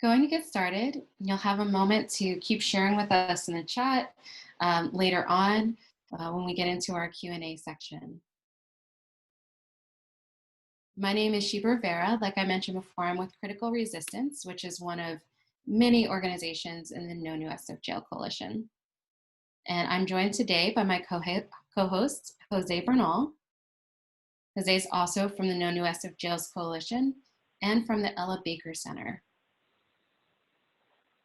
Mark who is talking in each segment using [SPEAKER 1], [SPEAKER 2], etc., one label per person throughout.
[SPEAKER 1] Going to get started. You'll have a moment to keep sharing with us in the chat later on when we get into our Q&A section. My name is Sheba Rivera. Like I mentioned before, I'm with Critical Resistance, which is one of many organizations in the No New SF Jail Coalition. And I'm joined today by my co-host, Jose Bernal. Jose is also from the No New SF Jails Coalition and from the Ella Baker Center.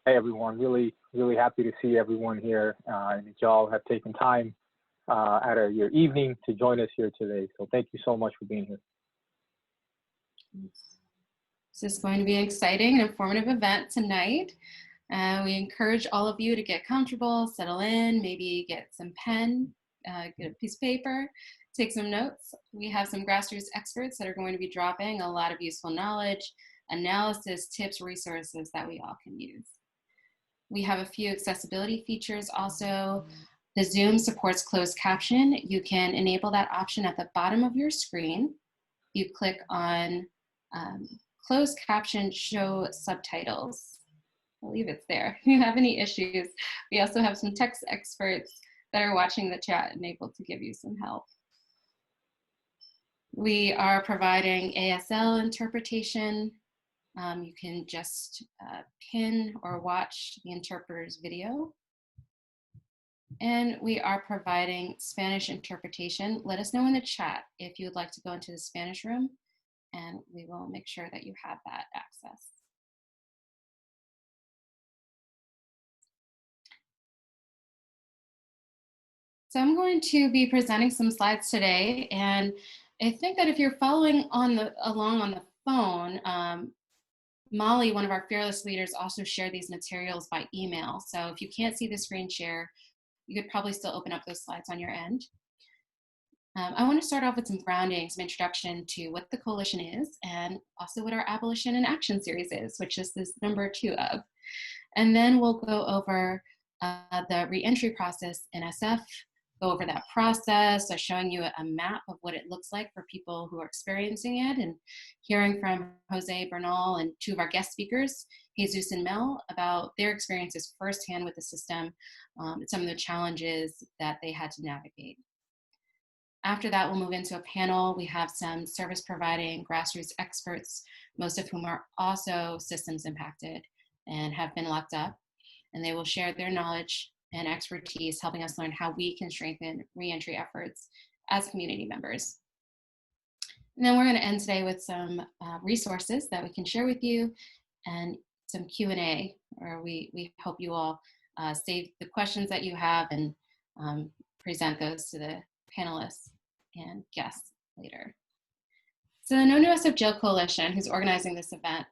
[SPEAKER 2] Hey everyone, really happy to see everyone here and that y'all have taken time out of your evening to join us here today. So thank you so much for being here.
[SPEAKER 1] This is going to be an exciting and informative event tonight. We encourage all of you to get comfortable, settle in, maybe get some pen, get a piece of paper, take some notes. We have some grassroots experts that are going to be dropping a lot of useful knowledge, analysis, tips, resources that we all can use. We have a few accessibility features also. The Zoom supports closed caption. You can enable that option at the bottom of your screen. You click on closed caption, show subtitles. I believe it's there. If you have any issues, we also have some text experts that are watching the chat and able to give you some help. We are providing ASL interpretation. You can just pin or watch the interpreter's video. And we are providing Spanish interpretation. Let us know in the chat if you would like to go into the Spanish room, and we will make sure that you have that access. So I'm going to be presenting some slides today, and I think that if you're following along on the phone, Molly, one of our fearless leaders, also shared these materials by email. So if you can't see the screen share, you could probably still open up those slides on your end. I want to start off with some grounding, some introduction to what the coalition is, and also what our Abolition in Action series is, which is this number 2 of. And then we'll go over the reentry process in SF, go over that process, so showing you a map of what it looks like for people who are experiencing it, and hearing from Jose Bernal and 2 of our guest speakers, Jesus and Mel, about their experiences firsthand with the system, and some of the challenges that they had to navigate. After that, we'll move into a panel. We have some service providing grassroots experts, most of whom are also systems impacted and have been locked up, and they will share their knowledge and expertise, helping us learn how we can strengthen reentry efforts as community members. And then we're going to end today with some resources that we can share with you and some Q&A, where we hope you all save the questions that you have and present those to the panelists and guests later. So the No New SF Jail Coalition, who's organizing this event,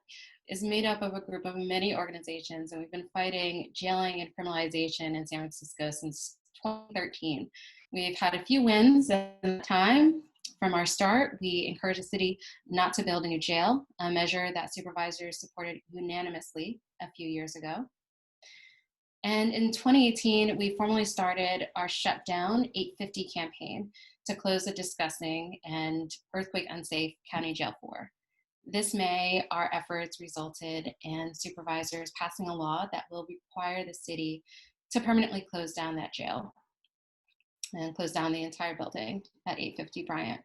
[SPEAKER 1] is made up of a group of many organizations, and we've been fighting jailing and criminalization in San Francisco since 2013. We've had a few wins in time. From our start, we encouraged the city not to build a new jail, a measure that supervisors supported unanimously a few years ago. And in 2018, we formally started our Shutdown 850 campaign to close the disgusting and earthquake unsafe County Jail 4. This May, our efforts resulted in supervisors passing a law that will require the city to permanently close down that jail and close down the entire building at 850 Bryant.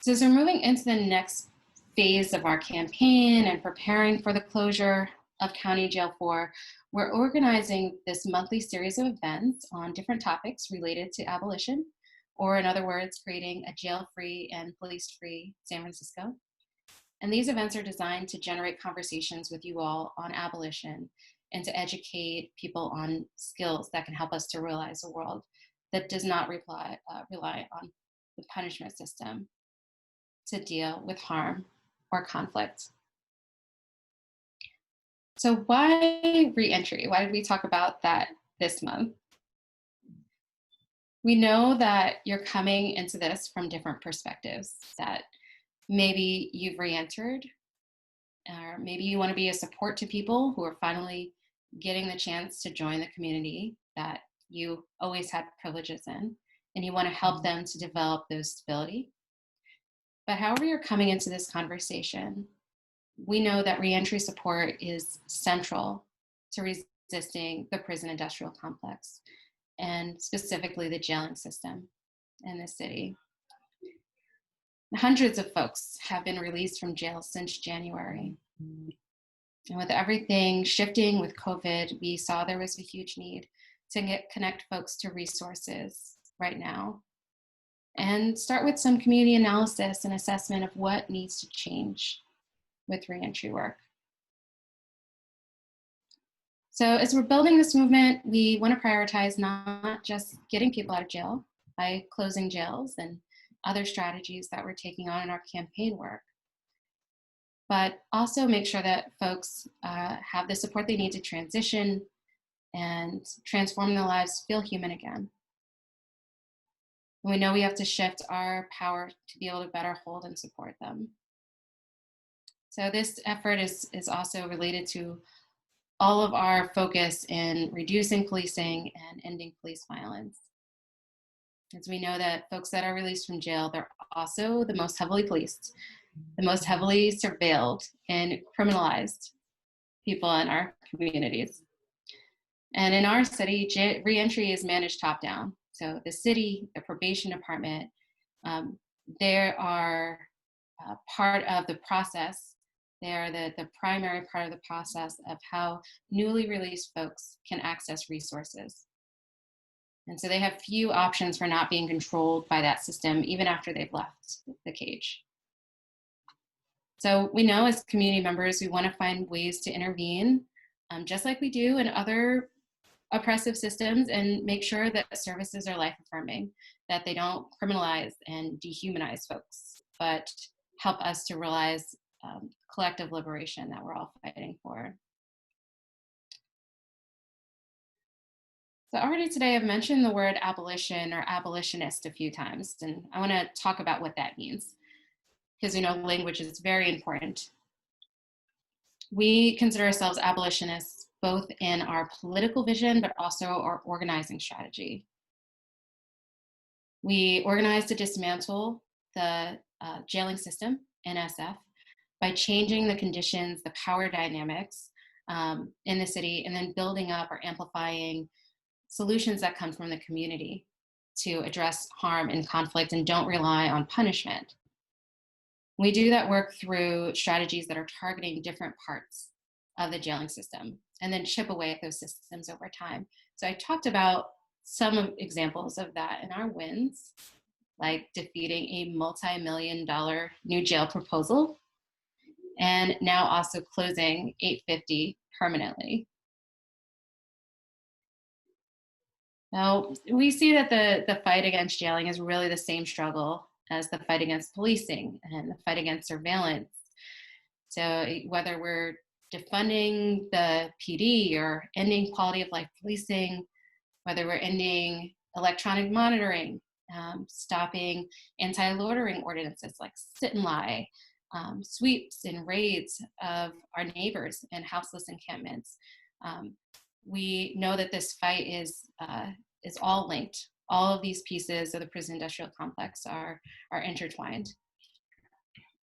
[SPEAKER 1] So as we're moving into the next phase of our campaign and preparing for the closure of County Jail 4, we're organizing this monthly series of events on different topics related to abolition, or in other words, creating a jail-free and police-free San Francisco. And these events are designed to generate conversations with you all on abolition and to educate people on skills that can help us to realize a world that does not rely on the punishment system to deal with harm or conflict. So why reentry? Why did we talk about that this month? We know that you're coming into this from different perspectives, that maybe you've re-entered, or maybe you want to be a support to people who are finally getting the chance to join the community that you always had privileges in, and you want to help them to develop those stability. But however you're coming into this conversation, we know that reentry support is central to resisting the prison industrial complex and specifically the jailing system in the city. Hundreds of folks have been released from jail since January. And with everything shifting with COVID, we saw there was a huge need to connect folks to resources right now and start with some community analysis and assessment of what needs to change with reentry work. So as we're building this movement, we want to prioritize not just getting people out of jail by closing jails and other strategies that we're taking on in our campaign work, but also make sure that folks have the support they need to transition and transform their lives, feel human again. And we know we have to shift our power to be able to better hold and support them. So this effort is also related to all of our focus in reducing policing and ending police violence. As we know that folks that are released from jail, they're also the most heavily policed, the most heavily surveilled and criminalized people in our communities. And in our city, reentry is managed top down. So the city, the probation department, they are part of the process. They are the primary part of the process of how newly released folks can access resources. And so they have few options for not being controlled by that system, even after they've left the cage. So we know as community members, we want to find ways to intervene, just like we do in other oppressive systems, and make sure that services are life affirming, that they don't criminalize and dehumanize folks, but help us to realize collective liberation that we're all fighting for. So already today I've mentioned the word abolition or abolitionist a few times, and I want to talk about what that means, because we know language is very important. We consider ourselves abolitionists both in our political vision, but also our organizing strategy. We organize to dismantle the jailing system, NSF, by changing the conditions, the power dynamics in the city, and then building up or amplifying solutions that come from the community to address harm and conflict and don't rely on punishment. We do that work through strategies that are targeting different parts of the jailing system and then chip away at those systems over time. So I talked about some examples of that in our wins, like defeating a multi-million-dollar new jail proposal, and now also closing 850 permanently. Now, we see that the fight against jailing is really the same struggle as the fight against policing and the fight against surveillance. So whether we're defunding the PD or ending quality of life policing, whether we're ending electronic monitoring, stopping anti-loitering ordinances like sit and lie, sweeps and raids of our neighbors and houseless encampments. We know that this fight is all linked. All of these pieces of the prison industrial complex are intertwined.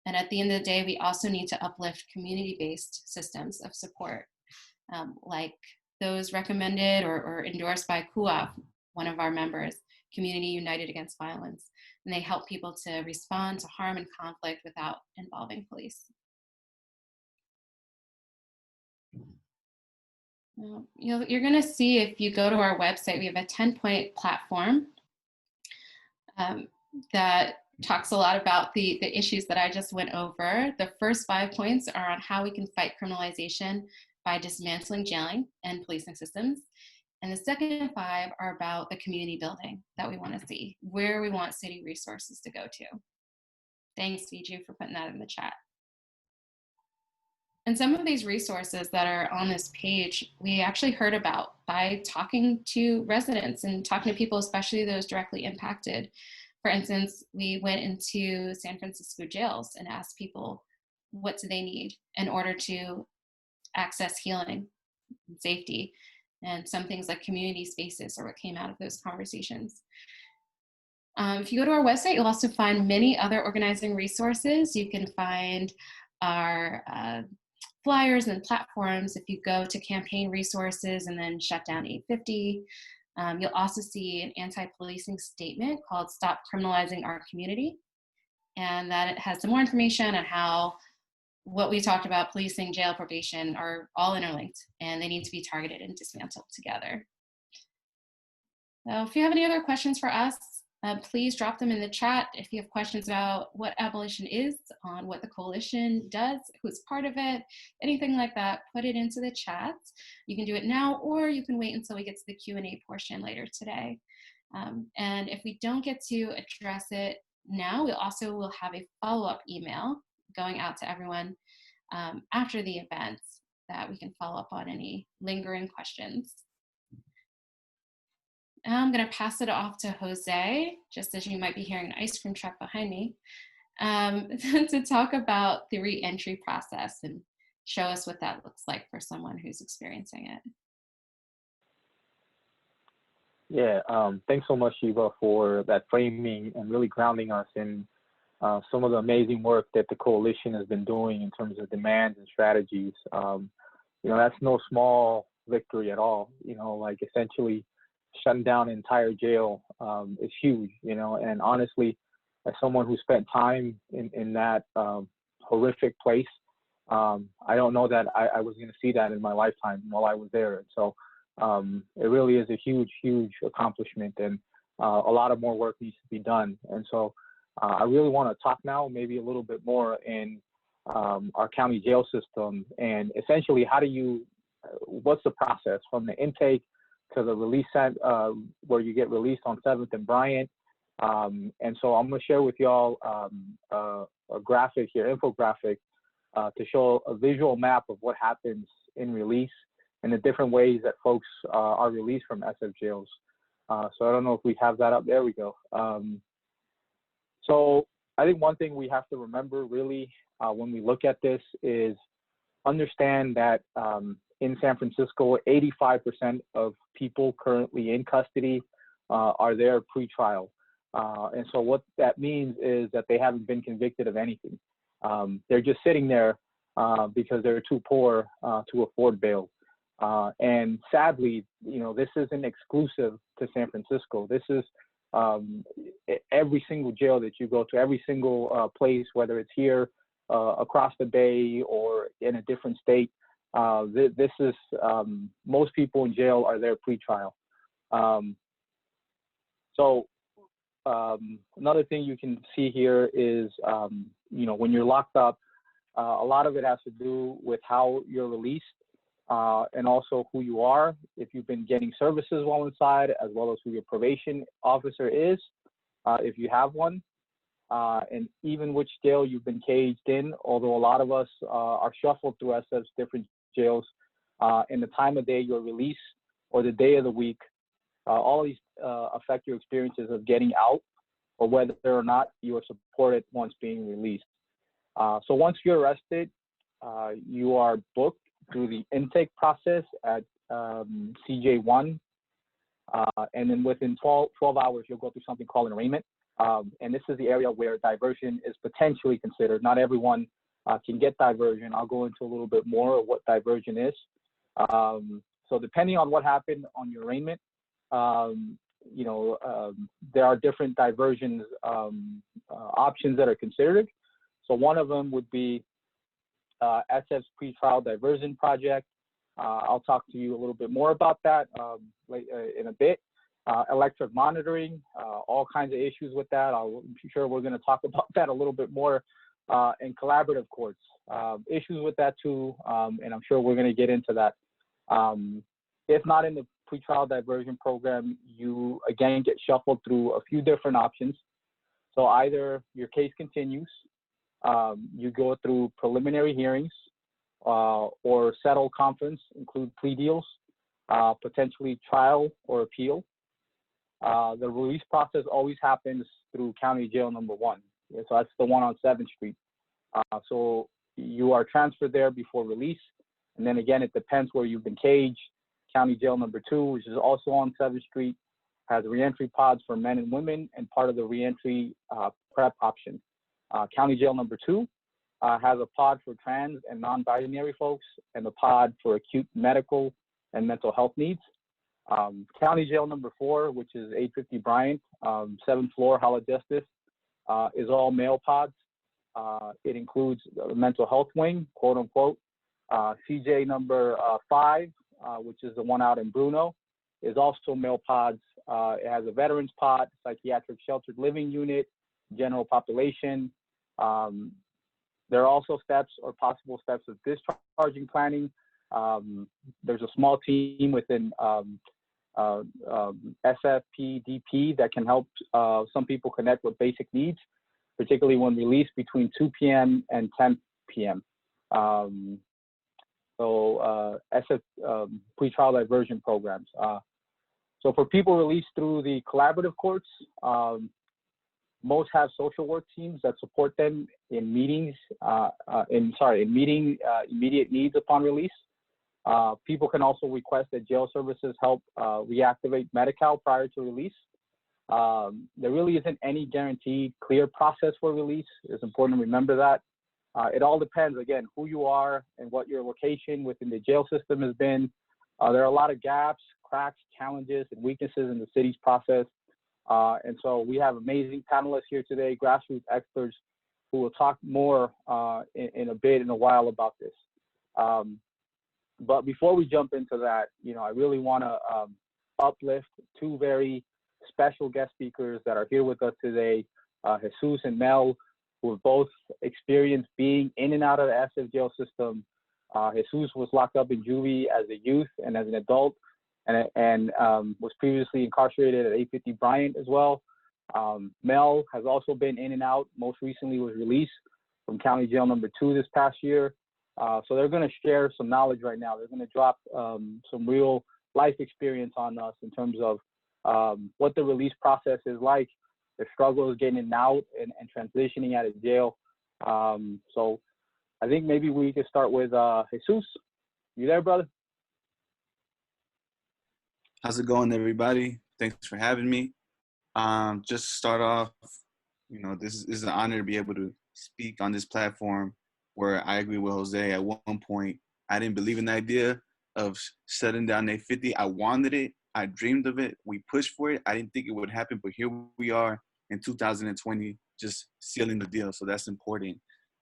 [SPEAKER 1] And at the end of the day, we also need to uplift community-based systems of support, like those recommended or endorsed by CUAV, one of our members, Community United Against Violence. And they help people to respond to harm and conflict without involving police. You're going to see, if you go to our website, we have a 10-point platform that talks a lot about the issues that I just went over. The first 5 points are on how we can fight criminalization by dismantling jailing and policing systems. And the second 5 are about the community building that we want to see, where we want city resources to go to. Thanks, Viju, for putting that in the chat. And some of these resources that are on this page, we actually heard about by talking to residents and talking to people, especially those directly impacted. For instance, we went into San Francisco jails and asked people, what do they need in order to access healing and safety? And some things like community spaces are what came out of those conversations. If you go to our website, you'll also find many other organizing resources. You can find our flyers and platforms. If you go to campaign resources and then shut down 850, you'll also see an anti-policing statement called Stop Criminalizing Our Community. And that it has some more information on how what we talked about, policing, jail, probation, are all interlinked, and they need to be targeted and dismantled together. So if you have any other questions for us, please drop them in the chat. If you have questions about what abolition is, on what the coalition does, who's part of it, anything like that, put it into the chat. You can do it now, or you can wait until we get to the Q&A portion later today. And if we don't get to address it now, we also will have a follow-up email going out to everyone after the event that we can follow up on any lingering questions. I'm going to pass it off to Jose, just as you might be hearing an ice cream truck behind me, to talk about the re-entry process and show us what that looks like for someone who's experiencing it.
[SPEAKER 2] Yeah, thanks so much, Shiva, for that framing and really grounding us in some of the amazing work that the coalition has been doing in terms of demands and strategies. That's no small victory at all. Like essentially shutting down an entire jail is huge, and honestly, as someone who spent time in that horrific place, I don't know that I was going to see that in my lifetime while I was there. And so it really is a huge, huge accomplishment, and a lot of more work needs to be done. And so I really want to talk now maybe a little bit more in our county jail system, and essentially what's the process from the intake to the release where you get released on 7th and Bryant. And so I'm going to share with y'all a graphic here, infographic, to show a visual map of what happens in release and the different ways that folks are released from SF jails. So I don't know if we have that up. There we go. So I think one thing we have to remember really when we look at this is understand that in San Francisco, 85% of people currently in custody are there pre-trial. And so what that means is that they haven't been convicted of anything. They're just sitting there because they're too poor to afford bail. And sadly, this isn't exclusive to San Francisco. This is every single jail that you go to, every single place, whether it's here, across the bay, or in a different state. This is, most people in jail are there pre-trial. So another thing you can see here is, when you're locked up, a lot of it has to do with how you're released, and also who you are, if you've been getting services while inside, as well as who your probation officer is, if you have one, and even which jail you've been caged in, although a lot of us are shuffled through SF's different jails, and the time of day you're released or the day of the week. All these affect your experiences of getting out, or whether or not you are supported once being released. So once you're arrested, you are booked through the intake process at CJ1, and then within 12 hours, you'll go through something called an arraignment. And this is the area where diversion is potentially considered. Not everyone can get diversion. I'll go into a little bit more of what diversion is. So depending on what happened on your arraignment, there are different diversion options that are considered. So one of them would be SF's pretrial diversion project. I'll talk to you a little bit more about that in a bit. Electric monitoring, all kinds of issues with that. I'm sure we're going to talk about that a little bit more. And collaborative courts, issues with that too, and I'm sure we're going to get into that. If not in the pretrial diversion program, you again get shuffled through a few different options. So either your case continues, you go through preliminary hearings, or settle conference, include plea deals, potentially trial or appeal. The release process always happens through County Jail number 1. So that's the one on 7th Street. So you are transferred there before release. And then again, it depends where you've been caged. County Jail number 2, which is also on 7th Street, has reentry pods for men and women and part of the reentry prep option. County Jail number 2 has a pod for trans and non-binary folks and a pod for acute medical and mental health needs. County Jail number 4, which is 850 Bryant, 7th floor, Hall of Justice, is all male pods. It includes the mental health wing, quote unquote. CJ number 5, which is the one out in Bruno, is also male pods. It has a veterans pod, psychiatric sheltered living unit, general population. There are also steps or possible steps of discharging planning. There's a small team within SFPDP that can help some people connect with basic needs, particularly when released between 2 p.m. and 10 p.m. SF pretrial diversion programs. So for people released through the collaborative courts, most have social work teams that support them in meeting immediate needs upon release. People can also request that jail services help reactivate Medi-Cal prior to release. There really isn't any guaranteed clear process for release. It's important to remember that. It all depends, again, who you are and what your location within the jail system has been. There are a lot of gaps, cracks, challenges, and weaknesses in the city's process. And so we have amazing panelists here today, grassroots experts, who will talk more in a while about this. But before we jump into that, I really want to uplift 2 very special guest speakers that are here with us today, Jesus and Mel, who have both experienced being in and out of the SF jail system. Jesus was locked up in juvie as a youth and as an adult, and was previously incarcerated at 850 Bryant as well. Mel has also been in and out. Most recently was released from County Jail number 2 this past year. So they're going to share some knowledge right now. They're going to drop some real life experience on us in terms of what the release process is like, the struggles getting out and transitioning out of jail. So I think maybe we could start with Jesus. You there, brother?
[SPEAKER 3] How's it going, everybody? Thanks for having me. Just to start off, this is an honor to be able to speak on this platform where I agree with Jose. At one point, I didn't believe in the idea of shutting down 850. I wanted it. I dreamed of it. We pushed for it. I didn't think it would happen, but here we are in 2020, just sealing the deal. So that's important.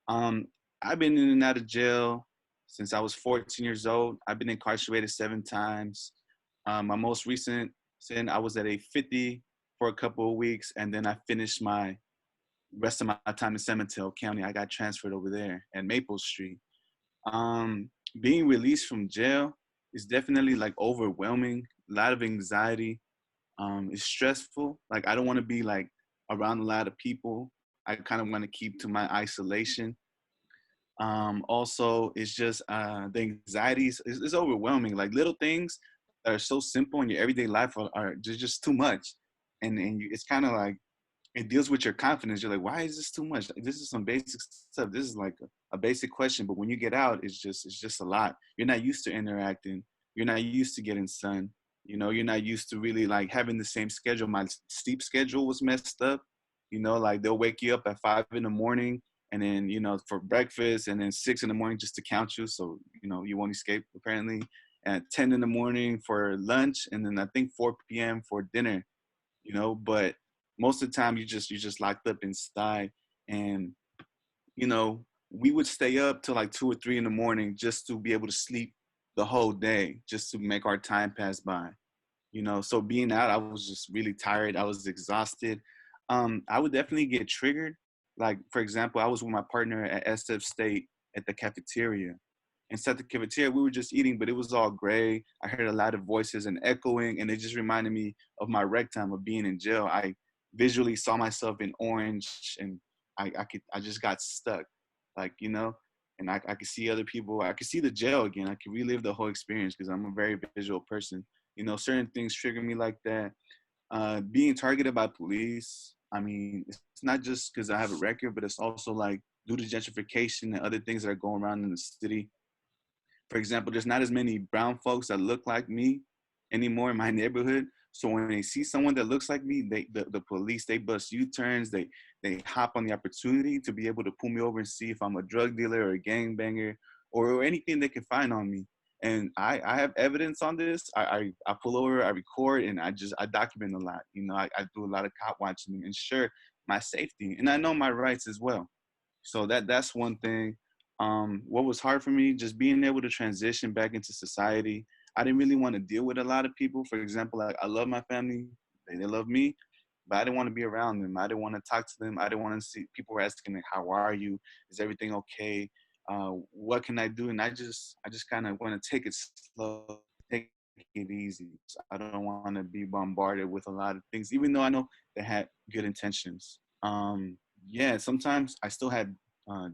[SPEAKER 3] I've been in and out of jail since I was 14 years old. I've been incarcerated 7 times. My most recent sin, I was at 850 for a couple of weeks, and then I finished my rest of my time in San Mateo County. I got transferred over there at Maple Street. Being released from jail is definitely like overwhelming, a lot of anxiety. It's stressful. Like, I don't want to be like around a lot of people. I kind of want to keep to my isolation. Also, it's just the anxiety is overwhelming. Like, little things that are so simple in your everyday life are just too much. And it's kind of like, it deals with your confidence. You're like, why is this too much? Like, this is some basic stuff. This is like a basic question. But when you get out, it's just a lot. You're not used to interacting. You're not used to getting sun. You're not used to really like having the same schedule. My sleep schedule was messed up. Like, they'll wake you up at 5 a.m. and then, for breakfast, and then 6 a.m. just to count you. So, you won't escape apparently. At 10 a.m. for lunch, and then I think 4 p.m. for dinner, but most of the time you just locked up inside. And, we would stay up till like 2 or 3 a.m. just to be able to sleep the whole day, just to make our time pass by, so being out, I was just really tired. I was exhausted. I would definitely get triggered. Like, for example, I was with my partner at SF State at the cafeteria. Inside the cafeteria, we were just eating, but it was all gray. I heard a lot of voices and echoing, and it just reminded me of my rec time of being in jail. I visually saw myself in orange, and I just got stuck, like, and I could see other people. I could see the jail again. I could relive the whole experience because I'm a very visual person. Certain things trigger me like that. Being targeted by police, I mean, it's not just because I have a record, but it's also like due to gentrification and other things that are going around in the city. For example, there's not as many brown folks that look like me anymore in my neighborhood. So when they see someone that looks like me, the police, they bust U-turns, they hop on the opportunity to be able to pull me over and see if I'm a drug dealer or a gangbanger or anything they can find on me. And I have evidence on this. I pull over, I record, and I document a lot. You know, I do a lot of cop watching to ensure my safety, and I know my rights as well. So that's one thing. What was hard for me, just being able to transition back into society. I didn't really want to deal with a lot of people. For example, like I love my family, they love me, but I didn't want to be around them. I didn't want to talk to them. I didn't want to see people were asking me, "How are you? Is everything okay? What can I do?" And I just kind of want to take it slow, take it easy. So I don't want to be bombarded with a lot of things, even though I know they had good intentions. Yeah, sometimes I still had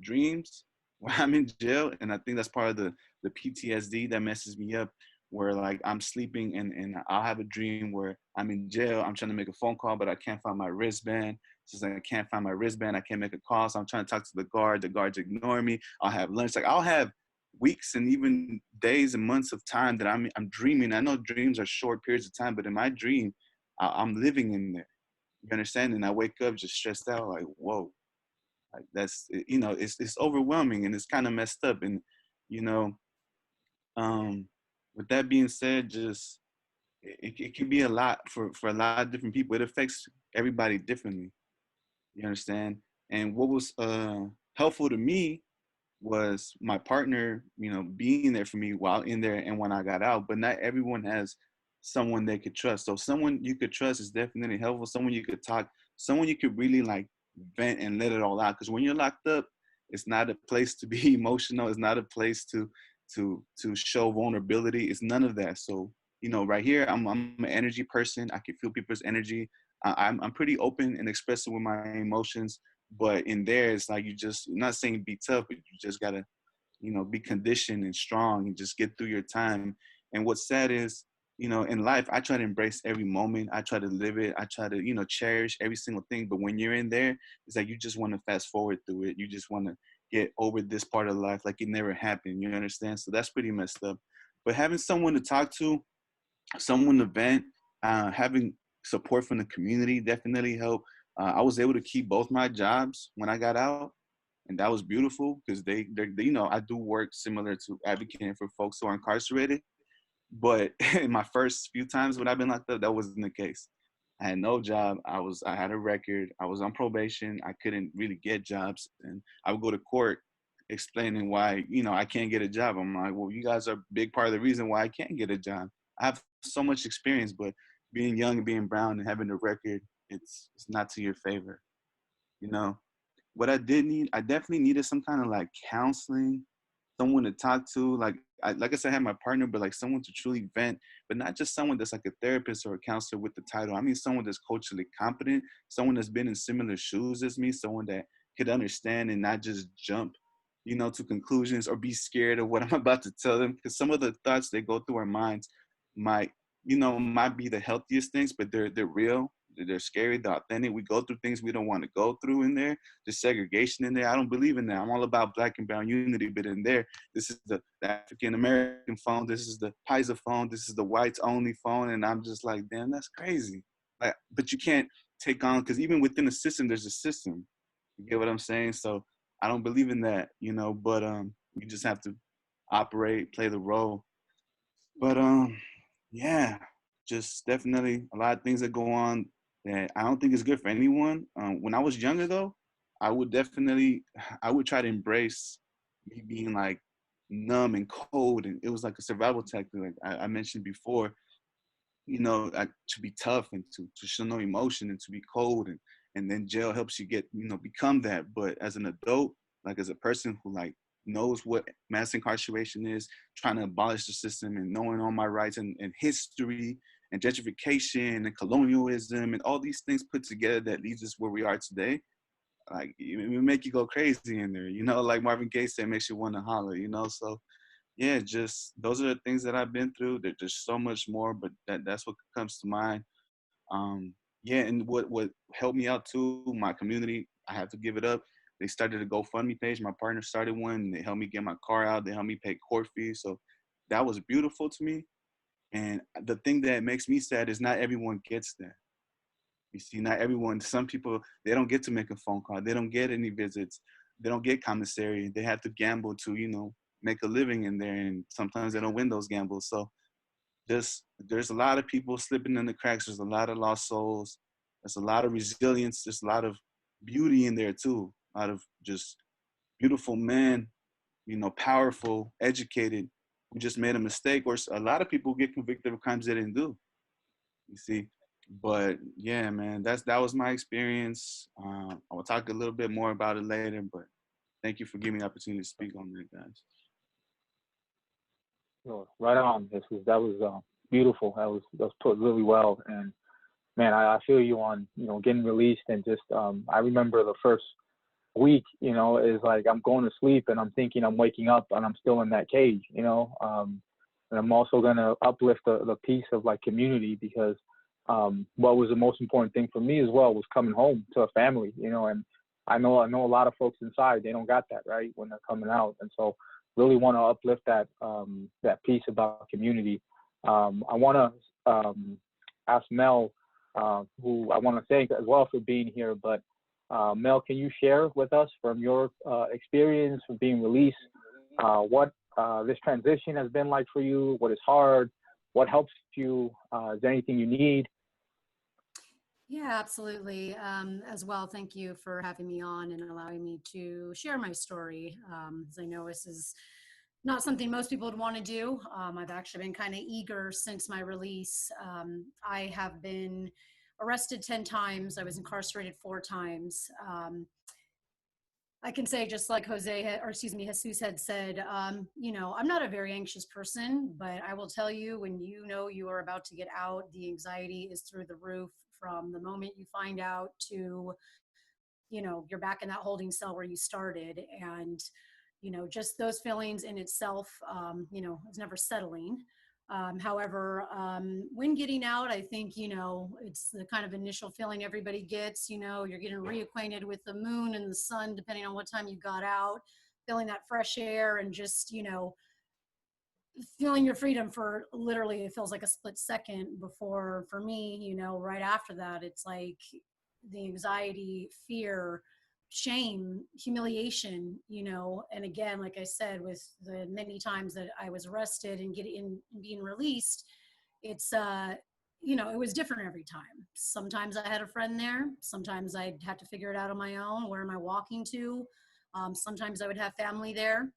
[SPEAKER 3] dreams when I'm in jail, and I think that's part of the PTSD that messes me up. Where like I'm sleeping and I'll have a dream where I'm in jail. I'm trying to make a phone call, but I can't find my wristband. Since I can't find my wristband, I can't make a call. So I'm trying to talk to the guard. The guards ignore me. I'll have lunch. Like I'll have weeks and even days and months of time that I'm dreaming. I know dreams are short periods of time, but in my dream, I'm living in there. You understand? And I wake up just stressed out, like, whoa, like that's it's overwhelming and it's kind of messed up. And you know, um, with that being said, just it can be a lot for a lot of different people. It affects everybody differently. You understand? And what was helpful to me was my partner, being there for me while in there and when I got out. But not everyone has someone they could trust. So someone you could trust is definitely helpful. Someone you could talk, someone you could really like vent and let it all out. Because when you're locked up, it's not a place to be emotional. It's not a place to show vulnerability. It's none of that. So right here, I'm an energy person. I can feel people's energy. I'm pretty open and expressive with my emotions, but in there, it's like you're not saying be tough, but you just gotta, be conditioned and strong and just get through your time. And what's sad is, in life, I try to embrace every moment. I try to live it. I try to, cherish every single thing. But when you're in there, it's like you just want to fast forward through it. You just want to get over this part of life like it never happened. You understand? So that's pretty messed up. But having someone to talk to, someone to vent, having support from the community definitely helped. I was able to keep both my jobs when I got out, and that was beautiful because I do work similar to advocating for folks who are incarcerated. But in my first few times when I've been locked up, that wasn't the case. I had no job. I had a record. I was on probation. I couldn't really get jobs, and I would go to court explaining why I can't get a job. I'm like, well, you guys are a big part of the reason why I can't get a job. I have so much experience, but being young and being brown and having a record, it's not to your favor. You know, what I definitely needed some kind of like counseling, someone to talk to. Like I said, I had my partner, but like someone to truly vent, but not just someone that's like a therapist or a counselor with the title. I mean, someone that's culturally competent, someone that's been in similar shoes as me, someone that could understand and not just jump, to conclusions or be scared of what I'm about to tell them. Because some of the thoughts that go through our minds might, might be the healthiest things, but they're real. They're scary. They're authentic. We go through things we don't want to go through in there. There's segregation in there. I don't believe in that. I'm all about black and brown unity, but in there, this is the African American phone. This is the Paisa phone. This is the whites only phone. And I'm just like, damn, that's crazy. Like, but you can't take on, because even within a system, there's a system. You get what I'm saying? So I don't believe in that, but we just have to operate, play the role. But yeah, just definitely a lot of things that go on that I don't think is good for anyone. When I was younger though, I would definitely I would try to embrace me being like numb and cold, and it was like a survival tactic, like I mentioned before. To be tough and to show no emotion and to be cold, and then jail helps you get become that. But as an adult, like as a person who like knows what mass incarceration is, trying to abolish the system and knowing all my rights and history and gentrification and colonialism and all these things put together that leads us where we are today, like it make you go crazy in there, like Marvin Gaye said, makes you want to holler, so yeah, just those are the things that I've been through. There's so much more, but that's what comes to mind. Um, yeah, and what helped me out too, my community, I have to give it up. They started a GoFundMe page. My partner started one. They helped me get my car out. They helped me pay court fees. So that was beautiful to me. And the thing that makes me sad is not everyone gets there. You see, not everyone, some people, they don't get to make a phone call. They don't get any visits. They don't get commissary. They have to gamble to, make a living in there. And sometimes they don't win those gambles. So just, there's a lot of people slipping in the cracks. There's a lot of lost souls. There's a lot of resilience. There's a lot of beauty in there too. A lot of just beautiful men, powerful, educated, who just made a mistake. Or a lot of people get convicted of crimes they didn't do. You see, but yeah, man, that was my experience. I will talk a little bit more about it later, but thank you for giving me the opportunity to speak on that, guys.
[SPEAKER 2] No, right on. That was beautiful. That was put really well. And man, I feel you on getting released, and just I remember the first week, is like I'm going to sleep and I'm thinking I'm waking up and I'm still in that cage, and I'm also gonna uplift the piece of like community, because what was the most important thing for me as well was coming home to a family, and I know a lot of folks inside, they don't got that, right, when they're coming out. And so really want to uplift that that piece about community. I want to ask Mel, who I want to thank as well for being here, but Mel, can you share with us from your experience from being released, what this transition has been like for you, what is hard, what helps you, is there anything you need?
[SPEAKER 4] Yeah, absolutely. As well, thank you for having me on and allowing me to share my story. As I know this is not something most people would want to do. I've actually been kind of eager since my release. I have been arrested 10 times. I was incarcerated 4 times. I can say, just like Jesus had said, I'm not a very anxious person, but I will tell you, when you are about to get out, the anxiety is through the roof from the moment you find out to, you're back in that holding cell where you started. And, just those feelings in itself, it's never settling. However, when getting out, I think, it's the kind of initial feeling everybody gets, you're getting reacquainted with the moon and the sun, depending on what time you got out, feeling that fresh air and just, feeling your freedom for literally, it feels like a split second before, for me, right after that, it's like the anxiety, fear, shame, humiliation, and again, like I said, with the many times that I was arrested and being released, it's, it was different every time. Sometimes I had a friend there. Sometimes I'd have to figure it out on my own. Where am I walking to? Sometimes I would have family there.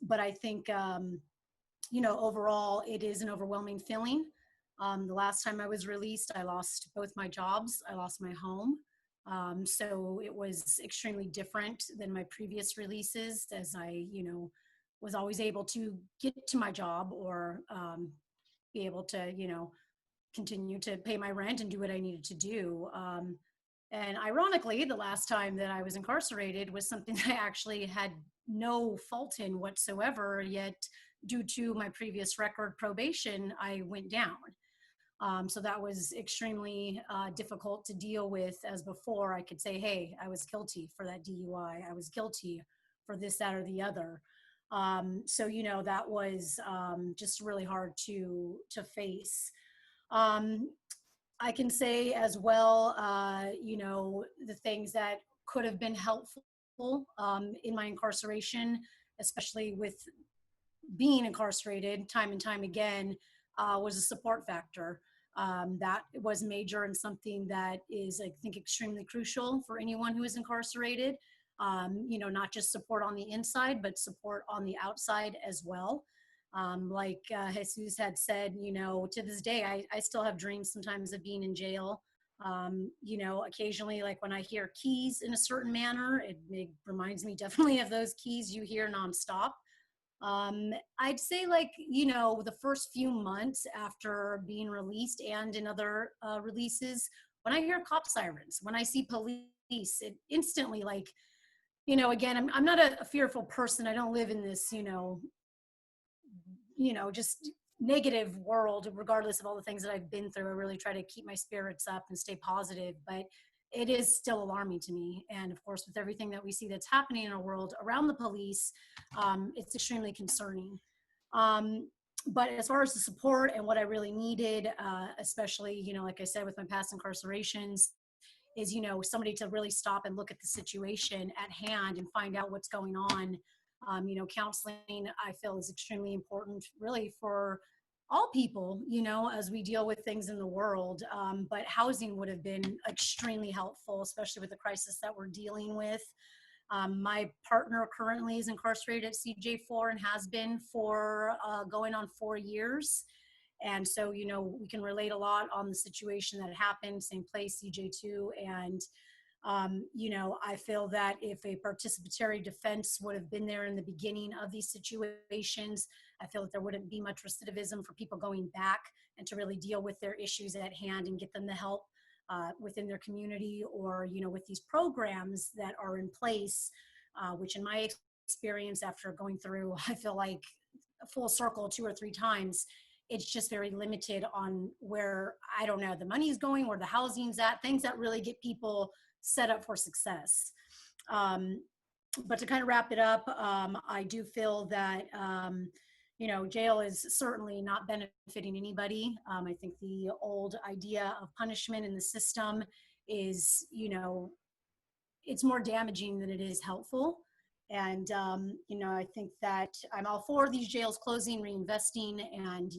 [SPEAKER 4] But I think, overall, it is an overwhelming feeling. The last time I was released, I lost both my jobs. I lost my home. So it was extremely different than my previous releases, as I, was always able to get to my job or be able to, continue to pay my rent and do what I needed to do. And ironically, the last time that I was incarcerated was something that I actually had no fault in whatsoever, yet due to my previous record probation, I went down. So that was extremely difficult to deal with, as before I could say, hey, I was guilty for that DUI. I was guilty for this, that, or the other. So, that was just really hard to face. I can say as well, the things that could have been helpful in my incarceration, especially with being incarcerated time and time again, was a support factor. That was major and something that is, I think, extremely crucial for anyone who is incarcerated. Not just support on the inside, but support on the outside as well. Like Jesus had said, to this day, I still have dreams sometimes of being in jail. Occasionally, like when I hear keys in a certain manner, it reminds me definitely of those keys you hear nonstop. I'd say, like, the first few months after being released and in other releases, when I hear cop sirens, when I see police, it instantly, like, again, I'm not a fearful person. I don't live in this, just negative world, regardless of all the things that I've been through. I really try to keep my spirits up and stay positive, but it is still alarming to me. And of course, with everything that we see that's happening in our world around the police, it's extremely concerning. But as far as the support and what I really needed, especially, like I said, with my past incarcerations, is, somebody to really stop and look at the situation at hand and find out what's going on. Counseling, I feel, is extremely important really for all people, as we deal with things in the world. But housing would have been extremely helpful, especially with the crisis that we're dealing with. My partner currently is incarcerated at CJ4 and has been for going on 4 years. And so, we can relate a lot on the situation that happened, same place, CJ2. And, I feel that if a participatory defense would have been there in the beginning of these situations, I feel that there wouldn't be much recidivism for people going back and to really deal with their issues at hand and get them the help within their community, or, with these programs that are in place, which in my experience after going through, I feel like a full circle 2 or 3 times, it's just very limited on where, I don't know, the money is going, where the housing's at, things that really get people set up for success. But to kind of wrap it up, I do feel that, jail is certainly not benefiting anybody. I think the old idea of punishment in the system is, it's more damaging than it is helpful. And, I think that I'm all for these jails closing, reinvesting, and,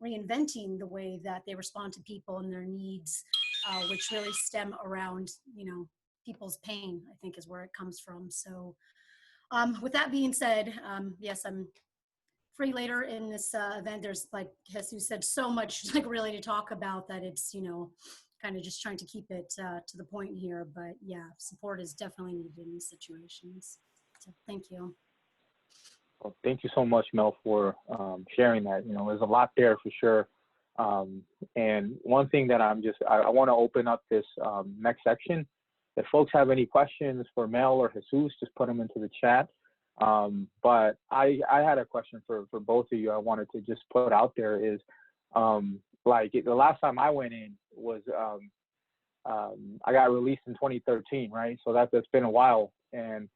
[SPEAKER 4] reinventing the way that they respond to people and their needs, which really stem around, people's pain, I think is where it comes from. So with that being said, yes, I'm free later in this event. There's, like Jesus said, so much like really to talk about that it's, kind of just trying to keep it to the point here. But yeah, support is definitely needed in these situations. So thank you.
[SPEAKER 2] Well, thank you so much, Mel, for sharing that. There's a lot there for sure. And one thing that I want to open up this next section. If folks have any questions for Mel or Jesus, just put them into the chat. But I had a question for both of you. I wanted to just put out there is, like the last time I went in was I got released in 2013, right? So that's been a while, and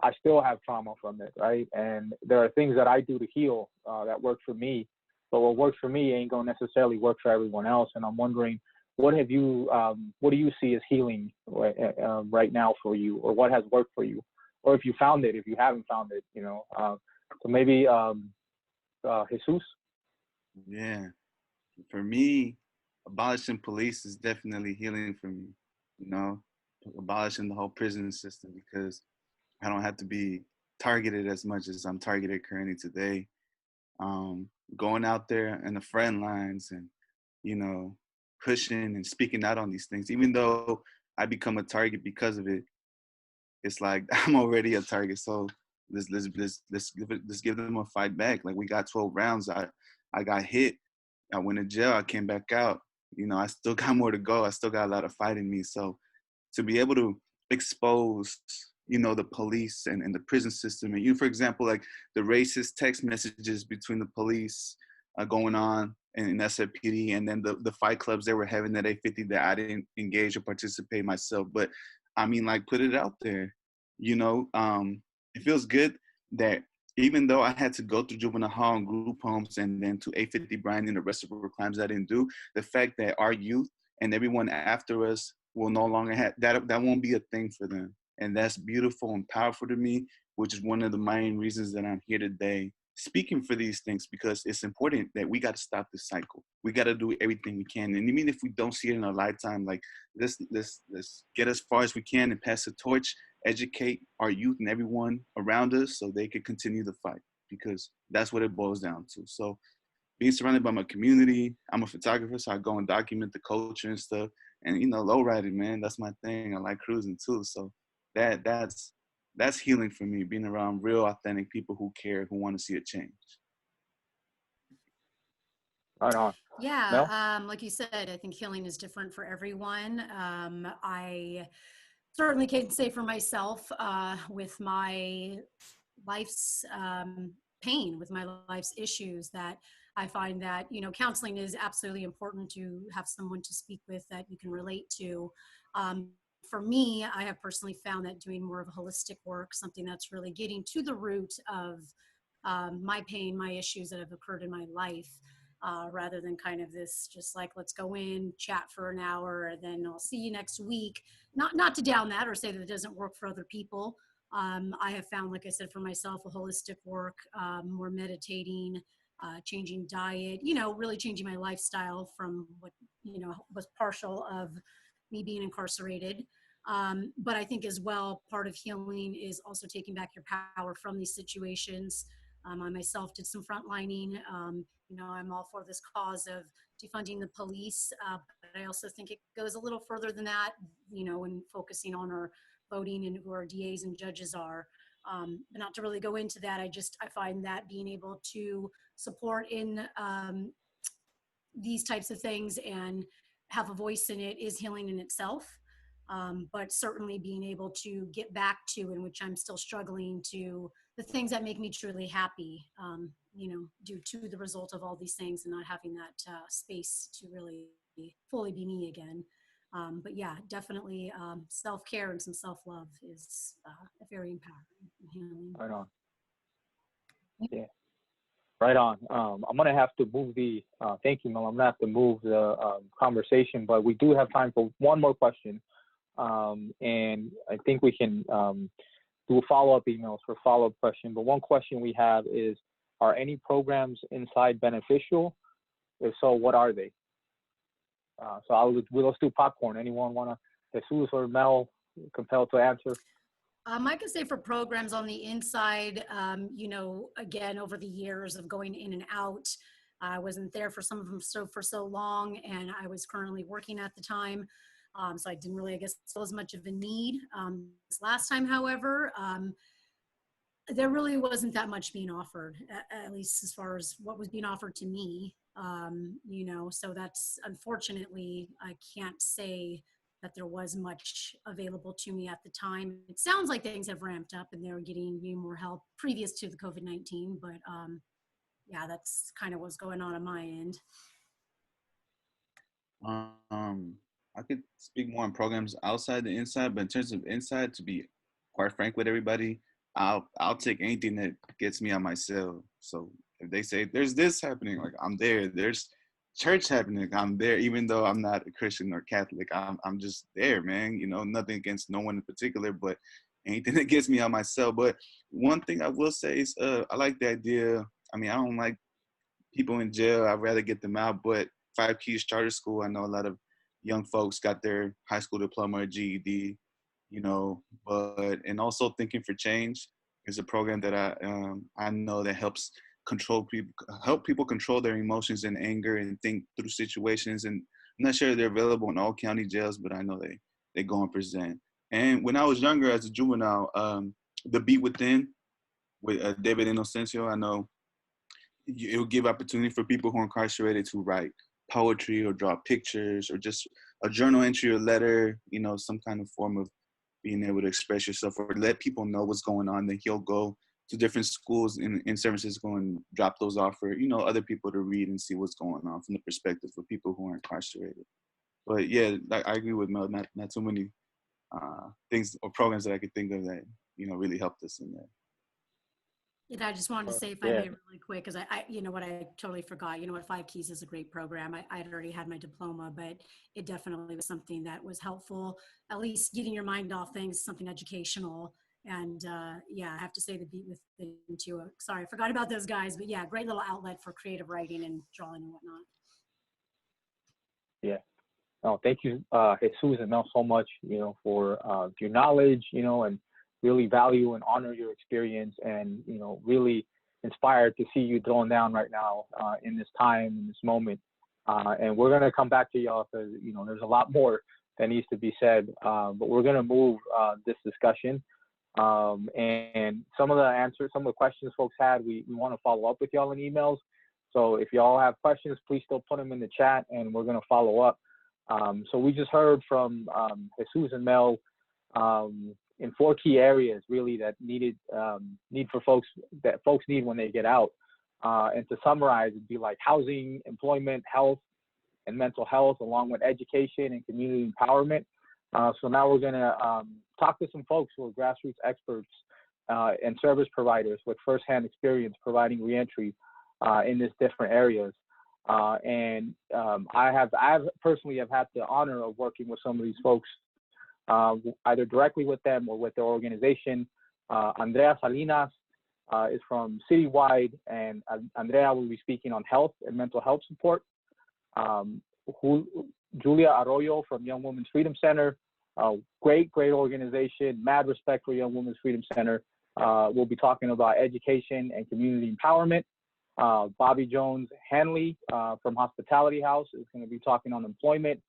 [SPEAKER 2] I still have trauma from it, right? And there are things that I do to heal that work for me, but what works for me ain't gonna necessarily work for everyone else. And I'm wondering, what do you see as healing right now for you, or what has worked for you, or if you found it, if you haven't found it, so maybe Jesus.
[SPEAKER 3] Yeah. For me, abolishing police is definitely healing for me, abolishing the whole prison system, because I don't have to be targeted as much as I'm targeted currently today. Going out there in the front lines and, pushing and speaking out on these things, even though I become a target because of it, it's like I'm already a target. So let's give them a fight back. Like, we got 12 rounds. I got hit. I went to jail. I came back out. I still got more to go. I still got a lot of fight in me. So to be able to expose, the police and the prison system, and for example, like the racist text messages between the police going on in SFPD, and then the fight clubs they were having at A50 that I didn't engage or participate myself. But I mean, like, put it out there. It feels good that even though I had to go through juvenile hall and group homes and then to A50 Bryan and the rest of the crimes I didn't do, the fact that our youth and everyone after us will no longer have that won't be a thing for them. And that's beautiful and powerful to me, which is one of the main reasons that I'm here today speaking for these things, because it's important that we got to stop this cycle. We got to do everything we can. And even if we don't see it in our lifetime, like let's get as far as we can and pass the torch, educate our youth and everyone around us so they can continue the fight, because that's what it boils down to. So being surrounded by my community, I'm a photographer, so I go and document the culture and stuff. And, low riding, man, that's my thing. I like cruising too. So that's healing for me, being around real, authentic people who care, who want to see a change.
[SPEAKER 2] Right on. Mel?
[SPEAKER 4] Yeah, like you said, I think healing is different for everyone. I certainly can say for myself, with my life's pain, with my life's issues, that I find that, counseling is absolutely important to have someone to speak with that you can relate to. For me, I have personally found that doing more of a holistic work, something that's really getting to the root of my pain, my issues that have occurred in my life, rather than kind of this just like, let's go in, chat for an hour, and then I'll see you next week. Not to down that or say that it doesn't work for other people. I have found, like I said, for myself, a holistic work, more meditating, changing diet, really changing my lifestyle from what, was partial of me being incarcerated. But I think as well, part of healing is also taking back your power from these situations. I myself did some frontlining. I'm all for this cause of defunding the police, but I also think it goes a little further than that, when focusing on our voting and who our DAs and judges are. But not to really go into that, I find that being able to support in these types of things and have a voice in it is healing in itself. But certainly being able to get back to, in which I'm still struggling to, the things that make me truly happy, due to the result of all these things and not having that space to really fully be me again. But yeah, definitely self-care and some self-love is very empowering and healing.
[SPEAKER 2] Right on. Yeah. Right on. I'm gonna have to move the. Thank you, Mel. I'm gonna have to move the conversation, but we do have time for one more question, and I think we can do follow-up emails for follow-up question. But one question we have is: are any programs inside beneficial? If so, what are they? Let's do popcorn. Anyone wanna? Jesus or Mel compelled to answer?
[SPEAKER 4] I can say for programs on the inside, again, over the years of going in and out, I wasn't there for some of them for so long, and I was currently working at the time. So I didn't really, I guess, feel as much of a need. This last time, however, there really wasn't that much being offered, at least as far as what was being offered to me. So that's, unfortunately, I can't say that there was much available to me at the time. It sounds like things have ramped up and they were getting more help previous to the COVID-19, but yeah, that's kind of what's going on my end.
[SPEAKER 3] I could speak more on programs outside the inside, but in terms of inside, to be quite frank with everybody, I'll take anything that gets me out my cell. So if they say there's this happening, like I'm there. There's church happening, I'm there. Even though I'm not a Christian or Catholic, I'm just there, man. Nothing against no one in particular, but anything that gets me out my cell. But one thing I will say is, I like the idea. I mean, I don't like people in jail. I'd rather get them out. But Five Keys Charter School, I know a lot of young folks got their high school diploma or GED, but and also Thinking for Change is a program that I know that help people control their emotions and anger and think through situations. And I'm not sure they're available in all county jails, but I know they go and present. And when I was younger as a juvenile, The Beat Within with David Inocencio, I know it will give opportunity for people who are incarcerated to write poetry or draw pictures or just a journal entry or letter, some kind of form of being able to express yourself or let people know what's going on. Then he'll go to different schools in San Francisco and drop those off for, other people to read and see what's going on from the perspective of people who are incarcerated. But yeah, I agree with Mel, not too many things or programs that I could think of that, really helped us in that.
[SPEAKER 4] And I just wanted to say, if I may, really quick, because I totally forgot. Five Keys is a great program. I'd already had my diploma, but it definitely was something that was helpful, at least getting your mind off things, something educational. And I have to say The Beat Within too. Sorry, I forgot about those guys, but yeah, great little outlet for creative writing and drawing and whatnot.
[SPEAKER 2] Yeah. Oh, thank you, Jesus and Mel, so much, for your knowledge, and really value and honor your experience, and really inspired to see you throwing down right now in this time, in this moment. And we're gonna come back to y'all because there's a lot more that needs to be said. But we're gonna move this discussion. And some of the questions folks had, we want to follow up with y'all in emails. So if y'all have questions, please still put them in the chat, and we're gonna follow up. So we just heard from Jesus and Mel in 4 key areas really that need for folks need when they get out. And to summarize, it'd be like housing, employment, health, and mental health, along with education and community empowerment. So now we're gonna talk to some folks who are grassroots experts and service providers with firsthand experience providing reentry in these different areas. I personally have had the honor of working with some of these folks, either directly with them or with their organization. Andrea Salinas is from Citywide, and Andrea will be speaking on health and mental health support. Julia Arroyo from Young Women's Freedom Center, great organization, mad respect for Young Women's Freedom Center. We'll be talking about education and community empowerment. Bobby Jones Hanley from Hospitality House is going to be talking on employment.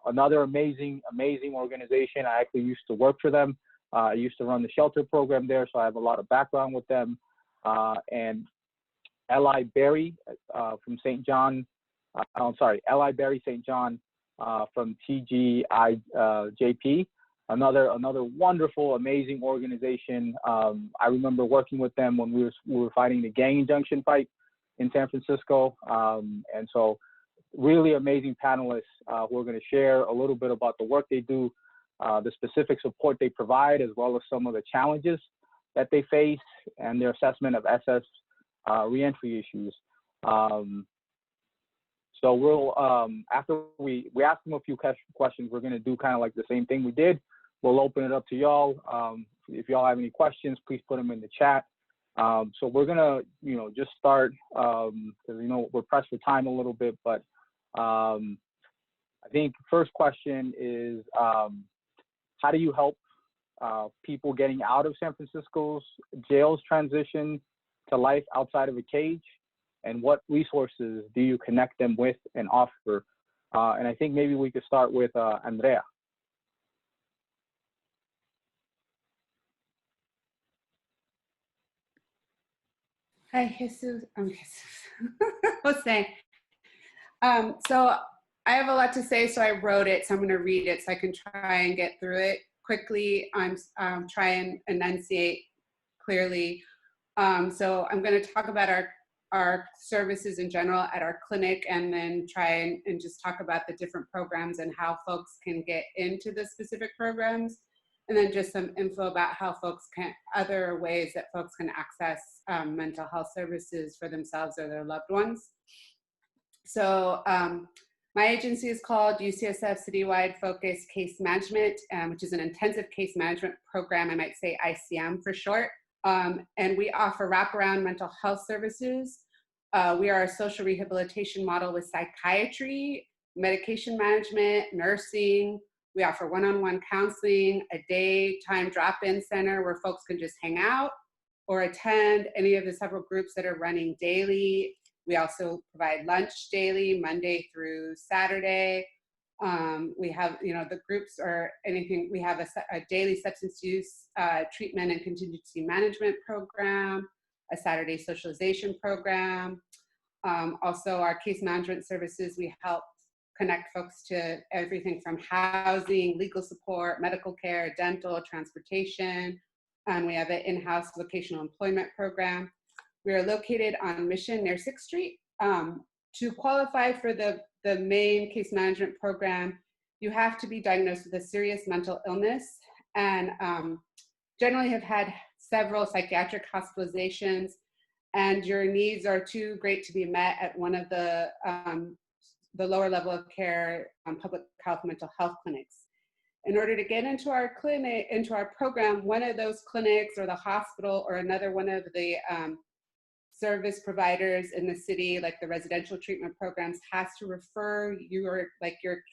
[SPEAKER 2] Another amazing organization. I actually used to work for them. I used to run the shelter program there, so I have a lot of background with them. And Eli Berry from St. John, Eli Berry St. John from TGIJP. Another wonderful, amazing organization. I remember working with them when we were fighting the gang injunction fight in San Francisco. And so really amazing panelists who are going to share a little bit about the work they do, the specific support they provide, as well as some of the challenges that they face and their assessment of SS reentry issues. So we'll, after we ask them a few questions, we're going to do kind of like the same thing we did. We'll open it up to y'all. If y'all have any questions, please put them in the chat. So we're gonna, just start because we're pressed for time a little bit. But I think first question is, how do you help people getting out of San Francisco's jails transition to life outside of a cage, and what resources do you connect them with and offer? And I think maybe we could start with Andrea.
[SPEAKER 5] Hi, Jesus. Jose. So I have a lot to say, so I wrote it, so I'm going to read it so I can try and get through it quickly. I'm try and enunciate clearly. So I'm going to talk about our services in general at our clinic, and then try and just talk about the different programs and how folks can get into the specific programs. And then just some info about how other ways that folks can access mental health services for themselves or their loved ones. So my agency is called UCSF Citywide Focus Case Management, which is an intensive case management program. I might say ICM for short. And we offer wraparound mental health services. We are a social rehabilitation model with psychiatry, medication management, nursing. We offer one-on-one counseling, a daytime drop-in center where folks can just hang out or attend any of the several groups that are running daily. We also provide lunch daily, Monday through Saturday. We have, the groups or anything. We have a daily substance use treatment and contingency management program, a Saturday socialization program. Also, our case management services, we help connect folks to everything from housing, legal support, medical care, dental, transportation. And we have an in-house vocational employment program. We are located on Mission near 6th Street. To qualify for the main case management program, you have to be diagnosed with a serious mental illness and generally have had several psychiatric hospitalizations, and your needs are too great to be met at one of the lower level of care public health mental health clinics. In order to get into our clinic, into our program, one of those clinics or the hospital or another one of the service providers in the city, like the residential treatment programs, has to refer your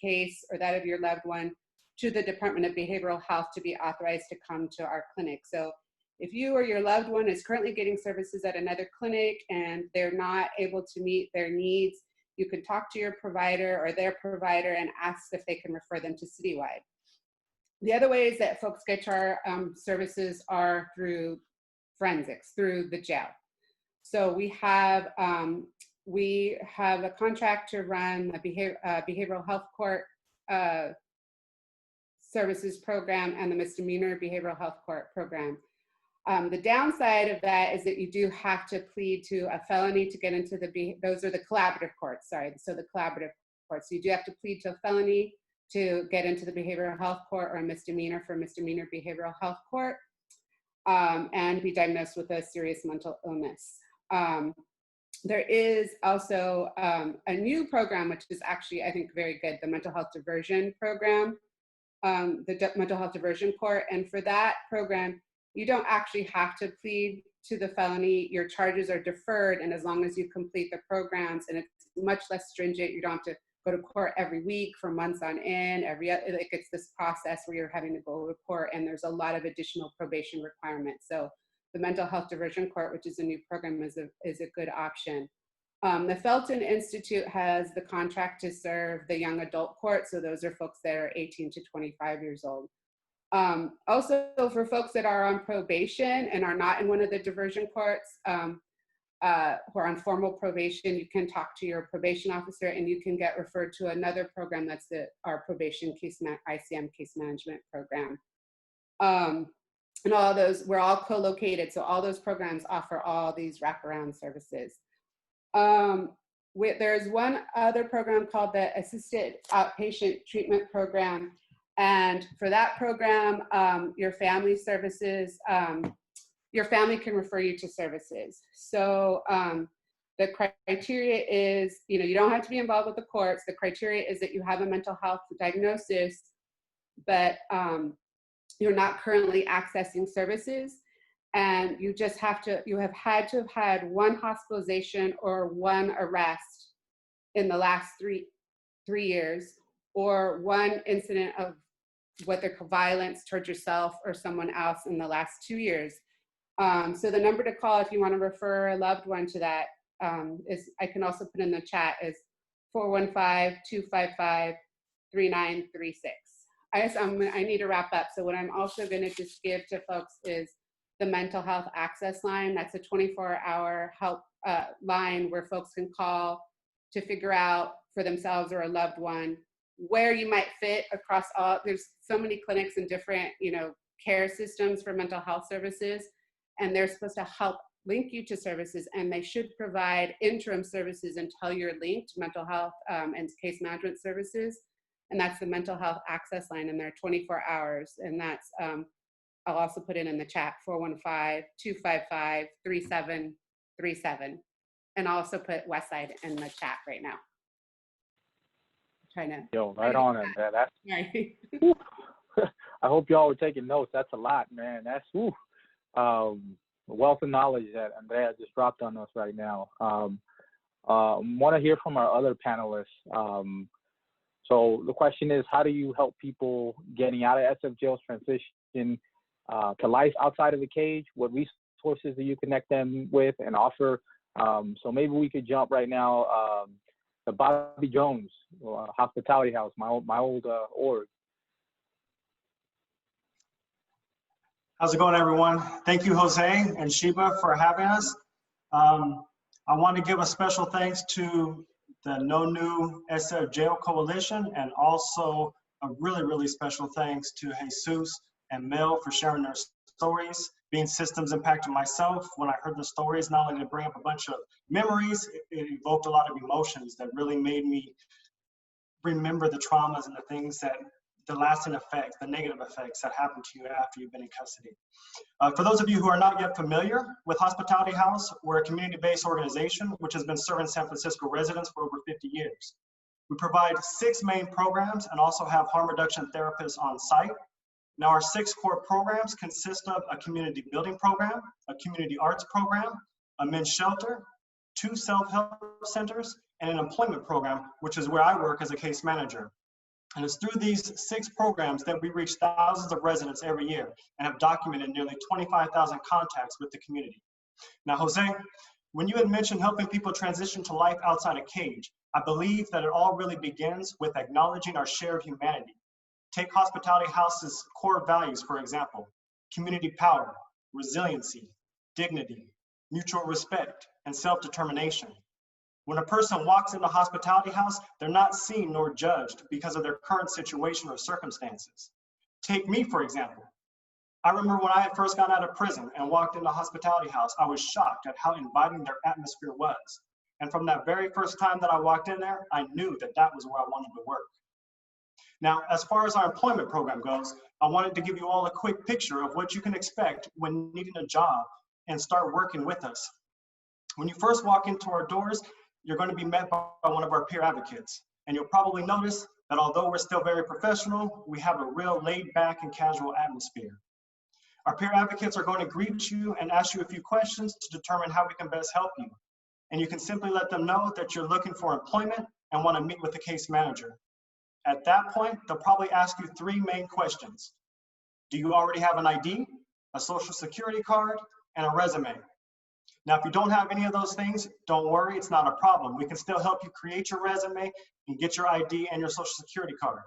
[SPEAKER 5] case or that of your loved one to the Department of Behavioral Health to be authorized to come to our clinic. So if you or your loved one is currently getting services at another clinic and they're not able to meet their needs, you can talk to your provider or their provider and ask if they can refer them to Citywide. The other ways that folks get to our services are through forensics, through the jail. So we have a contract to run a behavioral health court services program and the misdemeanor behavioral health court program. The downside of that is that you do have to plead to a felony to get into those are the collaborative courts, sorry. So the collaborative courts. So you do have to plead to a felony to get into the behavioral health court or a misdemeanor for misdemeanor behavioral health court. and be diagnosed with a serious mental illness. There is also a new program, which is actually, I think, very good, the Mental Health Diversion Program, Mental Health Diversion Court. And for that program, you don't actually have to plead to the felony. Your charges are deferred, and as long as you complete the programs, and it's much less stringent, you don't have to go to court every week for months on end. Like it's this process where you're having to go to court, and there's a lot of additional probation requirements. So the Mental Health Diversion Court, which is a new program, is a good option. The Felton Institute has the contract to serve the young adult court. So those are folks that are 18 to 25 years old. Also, for folks that are on probation and are not in one of the diversion courts, who are on formal probation, you can talk to your probation officer, and you can get referred to another program that's our probation ICM case management program. And all those, we're all co-located, so all those programs offer all these wraparound services. There's one other program called the Assisted Outpatient Treatment Program. And for that program, your family services, your family can refer you to services. So the criteria is, you don't have to be involved with the courts. The criteria is that you have a mental health diagnosis, but you're not currently accessing services. And you just have had to have had one hospitalization or one arrest in the last three years, or one incident of what they call violence towards yourself or someone else in the last 2 years. So the number to call if you want to refer a loved one to that is, I can also put in the chat, is 415-255-3936. I need to wrap up. So what I'm also going to just give to folks is the mental health access line. That's a 24-hour help line where folks can call to figure out for themselves or a loved one where you might fit across all. There's so many clinics and different, care systems for mental health services, and they're supposed to help link you to services, and they should provide interim services until you're linked to mental health and case management services. And that's the mental health access line, and they're 24 hours. And that's, I'll also put it in the chat, 415-255-3737. And I'll also put Westside in the chat right now.
[SPEAKER 2] Right on it. That's, I hope y'all were taking notes. That's a lot, man. That's a wealth of knowledge that Andrea just dropped on us right now. Want to hear from our other panelists. So the question is, how do you help people getting out of SF jails transition to life outside of the cage? What resources do you connect them with and offer? So maybe we could jump right now. The Bobby Jones Hospitality House, my old org.
[SPEAKER 6] How's it going, everyone? Thank you, Jose and Sheba, for having us. I want to give a special thanks to the No New SF Jail Coalition, and also a really, really special thanks to Jesus and Mel for sharing their stories. Being systems impacted myself, when I heard the stories, not only did it bring up a bunch of memories, it evoked a lot of emotions that really made me remember the traumas and the things that, the lasting effects, the negative effects that happen to you after you've been in custody. For those of you who are not yet familiar with Hospitality House, we're a community-based organization which has been serving San Francisco residents for over 50 years. We provide 6 main programs and also have harm reduction therapists on site. Now, our 6 core programs consist of a community building program, a community arts program, a men's shelter, 2 self-help centers, and an employment program, which is where I work as a case manager. And it's through these 6 programs that we reach thousands of residents every year and have documented nearly 25,000 contacts with the community. Now, Jose, when you had mentioned helping people transition to life outside a cage, I believe that it all really begins with acknowledging our shared humanity. Take Hospitality House's core values, for example: community power, resiliency, dignity, mutual respect, and self-determination. When a person walks into Hospitality House, they're not seen nor judged because of their current situation or circumstances. Take me, for example. I remember when I had first got out of prison and walked into Hospitality House, I was shocked at how inviting their atmosphere was. And from that very first time that I walked in there, I knew that that was where I wanted to work. Now, as far as our employment program goes, I wanted to give you all a quick picture of what you can expect when needing a job and start working with us. When you first walk into our doors, you're going to be met by one of our peer advocates. And you'll probably notice that although we're still very professional, we have a real laid back and casual atmosphere. Our peer advocates are going to greet you and ask you a few questions to determine how we can best help you. And you can simply let them know that you're looking for employment and want to meet with the case manager. At that point, they'll probably ask you three main questions. Do you already have an ID, a social security card, and a resume? Now, if you don't have any of those things, don't worry, it's not a problem. We can still help you create your resume and get your ID and your social security card.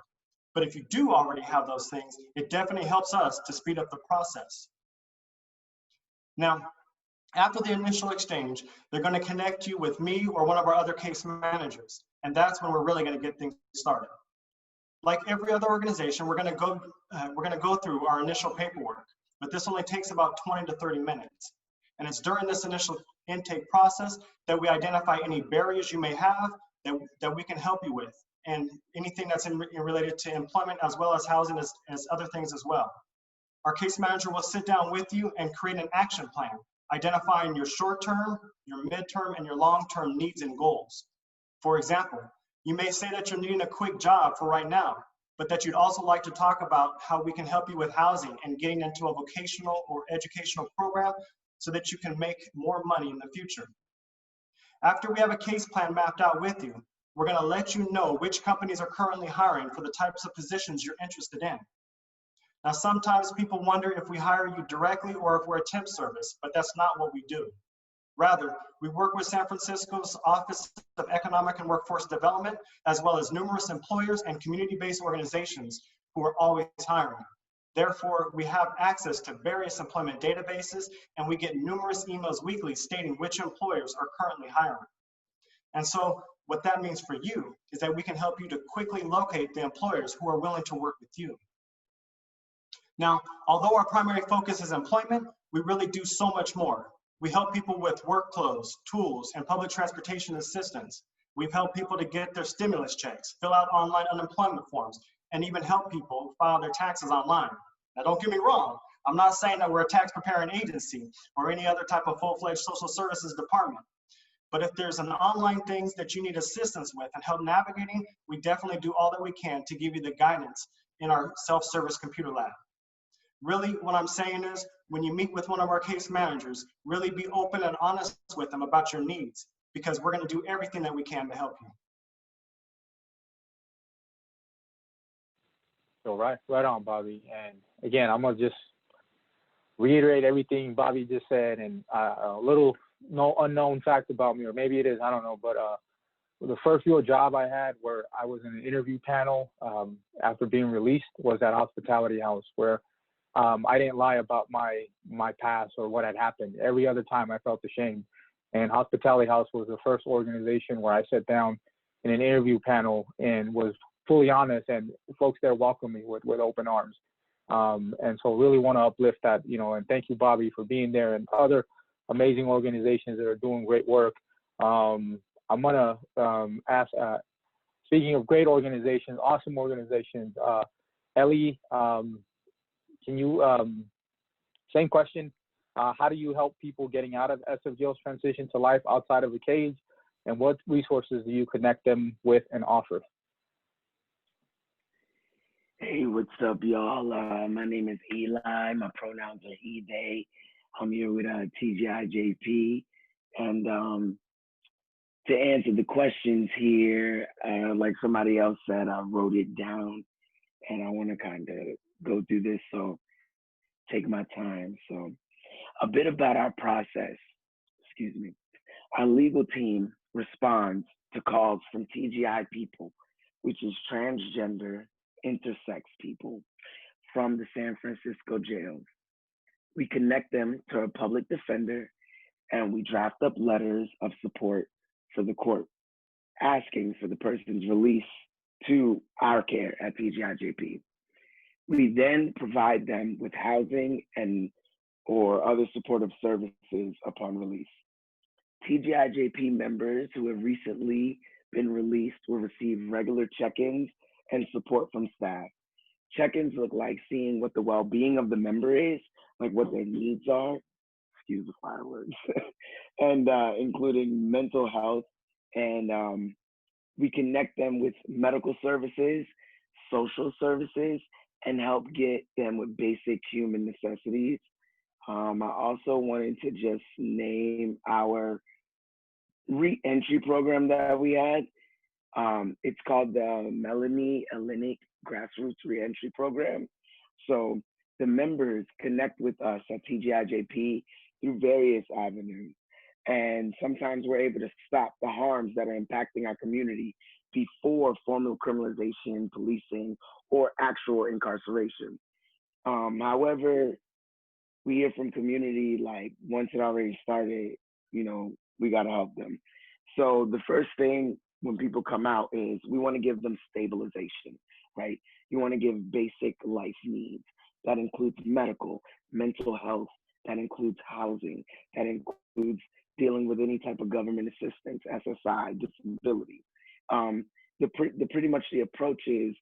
[SPEAKER 6] But if you do already have those things, it definitely helps us to speed up the process. Now, after the initial exchange, they're going to connect you with me or one of our other case managers. And that's when we're really going to get things started. Like every other organization, we're going to go through our initial paperwork, but this only takes about 20 to 30 minutes. And it's during this initial intake process that we identify any barriers you may have that we can help you with, and anything that's related to employment as well as housing as other things as well. Our case manager will sit down with you and create an action plan, identifying your short-term, your mid-term, and your long-term needs and goals. For example, you may say that you're needing a quick job for right now, but that you'd also like to talk about how we can help you with housing and getting into a vocational or educational program so that you can make more money in the future. After we have a case plan mapped out with you, we're going to let you know which companies are currently hiring for the types of positions you're interested in. Now, sometimes people wonder if we hire you directly or if we're a temp service, but that's not what we do. Rather, we work with San Francisco's Office of Economic and Workforce Development, as well as numerous employers and community-based organizations who are always hiring. Therefore, we have access to various employment databases, and we get numerous emails weekly stating which employers are currently hiring. And so what that means for you is that we can help you to quickly locate the employers who are willing to work with you. Now, although our primary focus is employment, we really do so much more. We help people with work clothes, tools, and public transportation assistance. We've helped people to get their stimulus checks, fill out online unemployment forms, and even help people file their taxes online. Now, don't get me wrong. I'm not saying that we're a tax preparing agency or any other type of full-fledged social services department. But if there's an online things that you need assistance with and help navigating, we definitely do all that we can to give you the guidance in our self-service computer lab. Really, what I'm saying is, when you meet with one of our case managers, really be open and honest with them about your needs, because we're going to do everything that we can to help you.
[SPEAKER 2] So right on, Bobby. And again, I'm gonna just reiterate everything Bobby just said, and a little unknown fact about me, or maybe it is, I don't know. But the first real job I had where I was in an interview panel after being released was at Hospitality House, where I didn't lie about my past or what had happened. Every other time I felt ashamed. And Hospitality House was the first organization where I sat down in an interview panel and was fully honest, and folks there welcomed me with open arms. And so really want to uplift that, and thank you, Bobby, for being there, and other amazing organizations that are doing great work. I'm going to ask, speaking of great organizations, awesome organizations, Ellie, can you, same question, how do you help people getting out of SFJL's transition to life outside of the cage, and what resources do you connect them with and offer?
[SPEAKER 7] Hey, what's up, y'all? My name is Eli. My pronouns are he, they. I'm here with TGIJP. And to answer the questions here, like somebody else said, I wrote it down, and I want to kind of go through this, so take my time. So a bit about our process, excuse me. Our legal team responds to calls from TGI people, which is transgender, intersex people from the San Francisco jails. We connect them to a public defender, and we draft up letters of support for the court, asking for the person's release to our care at TGIJP. We then provide them with housing or other supportive services upon release. TGIJP members who have recently been released will receive regular check-ins and support from staff. Check-ins look like seeing what the well-being of the member is, like what their needs are, excuse the fireworks, and including mental health. And we connect them with medical services, social services, and help get them with basic human necessities. I also wanted to just name our re-entry program that we had. It's called the Melanie Elenick Grassroots Reentry Program. So the members connect with us at TGIJP through various avenues. And sometimes we're able to stop the harms that are impacting our community before formal criminalization, policing, or actual incarceration. However, we hear from community, like once it already started, you know, we gotta help them. So the first thing when people come out is we wanna give them stabilization, right? You wanna give basic life needs. That includes medical, mental health, that includes housing, that includes dealing with any type of government assistance, SSI, disability. Pretty much the approach is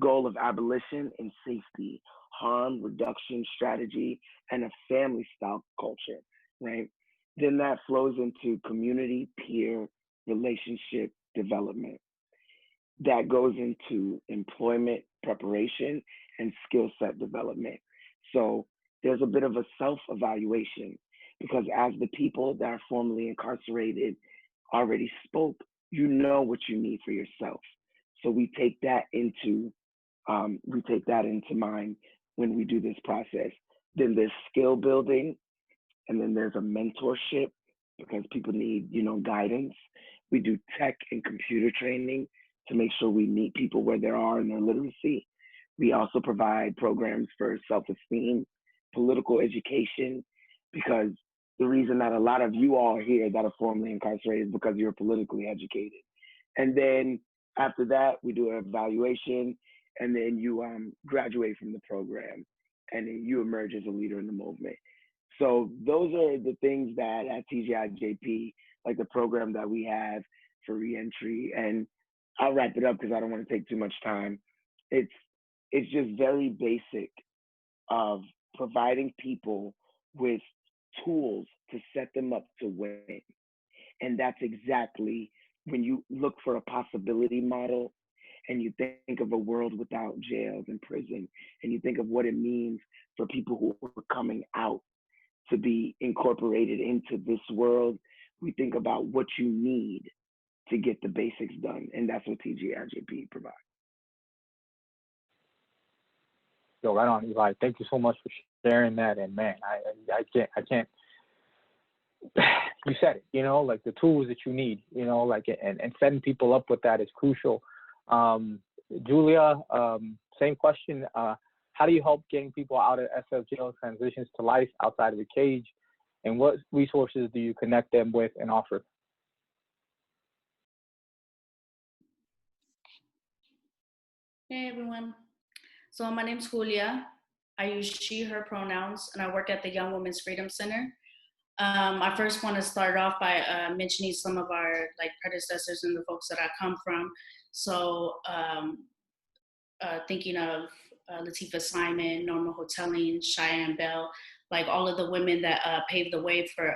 [SPEAKER 7] goal of abolition and safety, harm reduction strategy, and a family style culture, right? Then that flows into community peer relationship development. That goes into employment preparation and skill set development. So there's a bit of a self-evaluation because as the people that are formerly incarcerated already spoke, you know what you need for yourself. So we take that into mind when we do this process. Then there's skill building, and then there's a mentorship because people need, you know, guidance. We do tech and computer training to make sure we meet people where they are in their literacy. We also provide programs for self-esteem, political education, because the reason that a lot of you all are here that are formerly incarcerated is because you're politically educated. And then after that, we do an evaluation, and then you graduate from the program, and then you emerge as a leader in the movement. So those are the things that at TGIJP, like the program that we have for reentry, and I'll wrap it up because I don't want to take too much time. It's just very basic of providing people with tools to set them up to win. And that's exactly when you look for a possibility model and you think of a world without jails and prison, and you think of what it means for people who are coming out to be incorporated into this world, we think about what you need to get the basics done. And that's what TGIJP provides.
[SPEAKER 2] Yo, right on, Eli. Thank you so much for sharing that. And man, I can't. You said it, you know, like the tools that you need, you know, like, and setting people up with that is crucial. Julia, same question. How do you help getting people out of SF jail transitions to life outside of the cage? And what resources do you connect them with and offer?
[SPEAKER 8] Hey everyone. So my name's Julia. I use she, her pronouns, and I work at the Young Women's Freedom Center. I first want to start off by mentioning some of our predecessors and the folks that I come from. So thinking of Latifah Simon, Norma Hotelling, Cheyenne Bell, like all of the women that paved the way for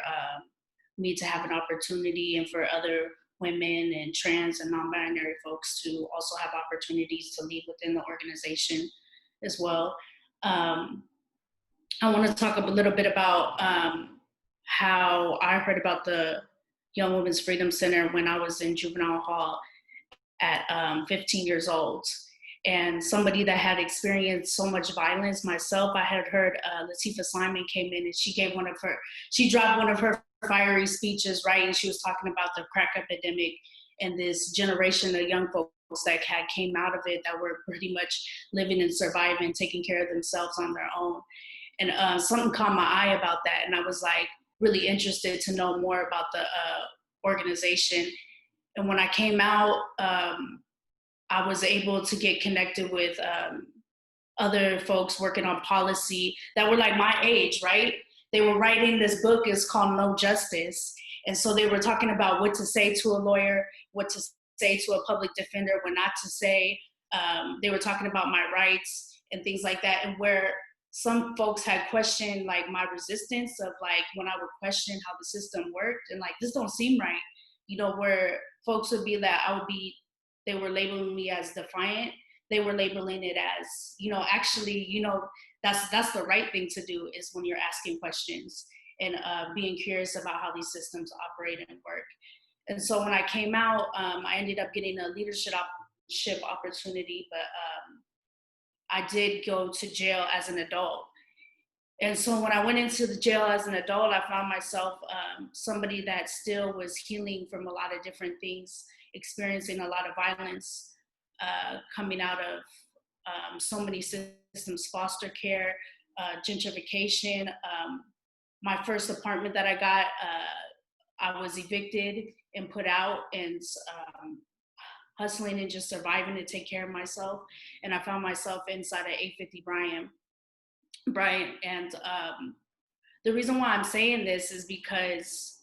[SPEAKER 8] me to have an opportunity, and for other women and trans and non-binary folks to also have opportunities to lead within the organization as well. I want to talk a little bit about how I heard about the Young Women's Freedom Center when I was in juvenile hall at 15 years old. And somebody that had experienced so much violence myself, I had heard Latifah Simon came in and she dropped one of her fiery speeches, right? And she was talking about the crack epidemic and this generation of young folks that came out of it that were pretty much living and surviving, taking care of themselves on their own. And something caught my eye about that. And I was like really interested to know more about the organization. And when I came out, I was able to get connected with other folks working on policy that were like my age, right? They were writing this book, it's called No Justice. And so they were talking about what to say to a lawyer, what to say to a public defender, what not to say. they were talking about my rights and things like that, and where some folks had questioned like my resistance of like when I would question how the system worked and like this don't seem right, you know, where folks would be that they were labeling me as defiant. They were labeling it as, you know, actually, you know, that's the right thing to do is when you're asking questions and being curious about how these systems operate and work. And so when I came out, I ended up getting a leadership opportunity, but I did go to jail as an adult. And so when I went into the jail as an adult, I found myself somebody that still was healing from a lot of different things, experiencing a lot of violence, coming out of so many systems, foster care, gentrification. My first apartment that I got, I was evicted and put out and hustling and just surviving to take care of myself. And I found myself inside of 850 Bryant. And the reason why I'm saying this is because,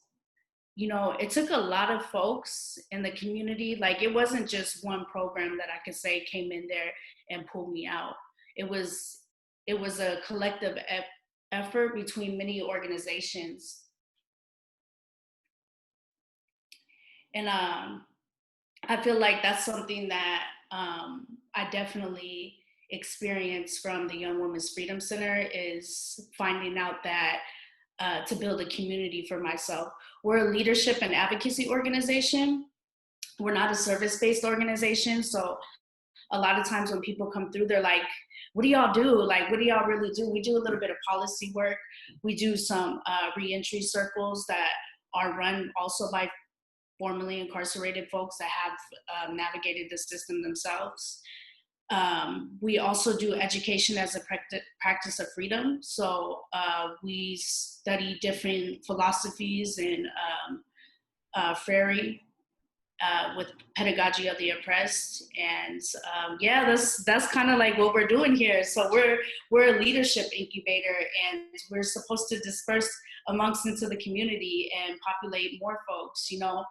[SPEAKER 8] you know, it took a lot of folks in the community. Like it wasn't just one program that I could say came in there and pulled me out. It was a collective effort between many organizations. And I feel like that's something that I definitely experienced from the Young Women's Freedom Center is finding out that to build a community for myself. We're a leadership and advocacy organization. We're not a service-based organization. So a lot of times when people come through, they're like, what do y'all do? Like, what do y'all really do? We do a little bit of policy work. We do some reentry circles that are run also by formerly incarcerated folks that have navigated the system themselves. We also do education as a practice of freedom. So we study different philosophies and Freire with pedagogy of the oppressed. And yeah, that's kind of like what we're doing here. So we're a leadership incubator, and we're supposed to disperse amongst into the community and populate more folks, you know.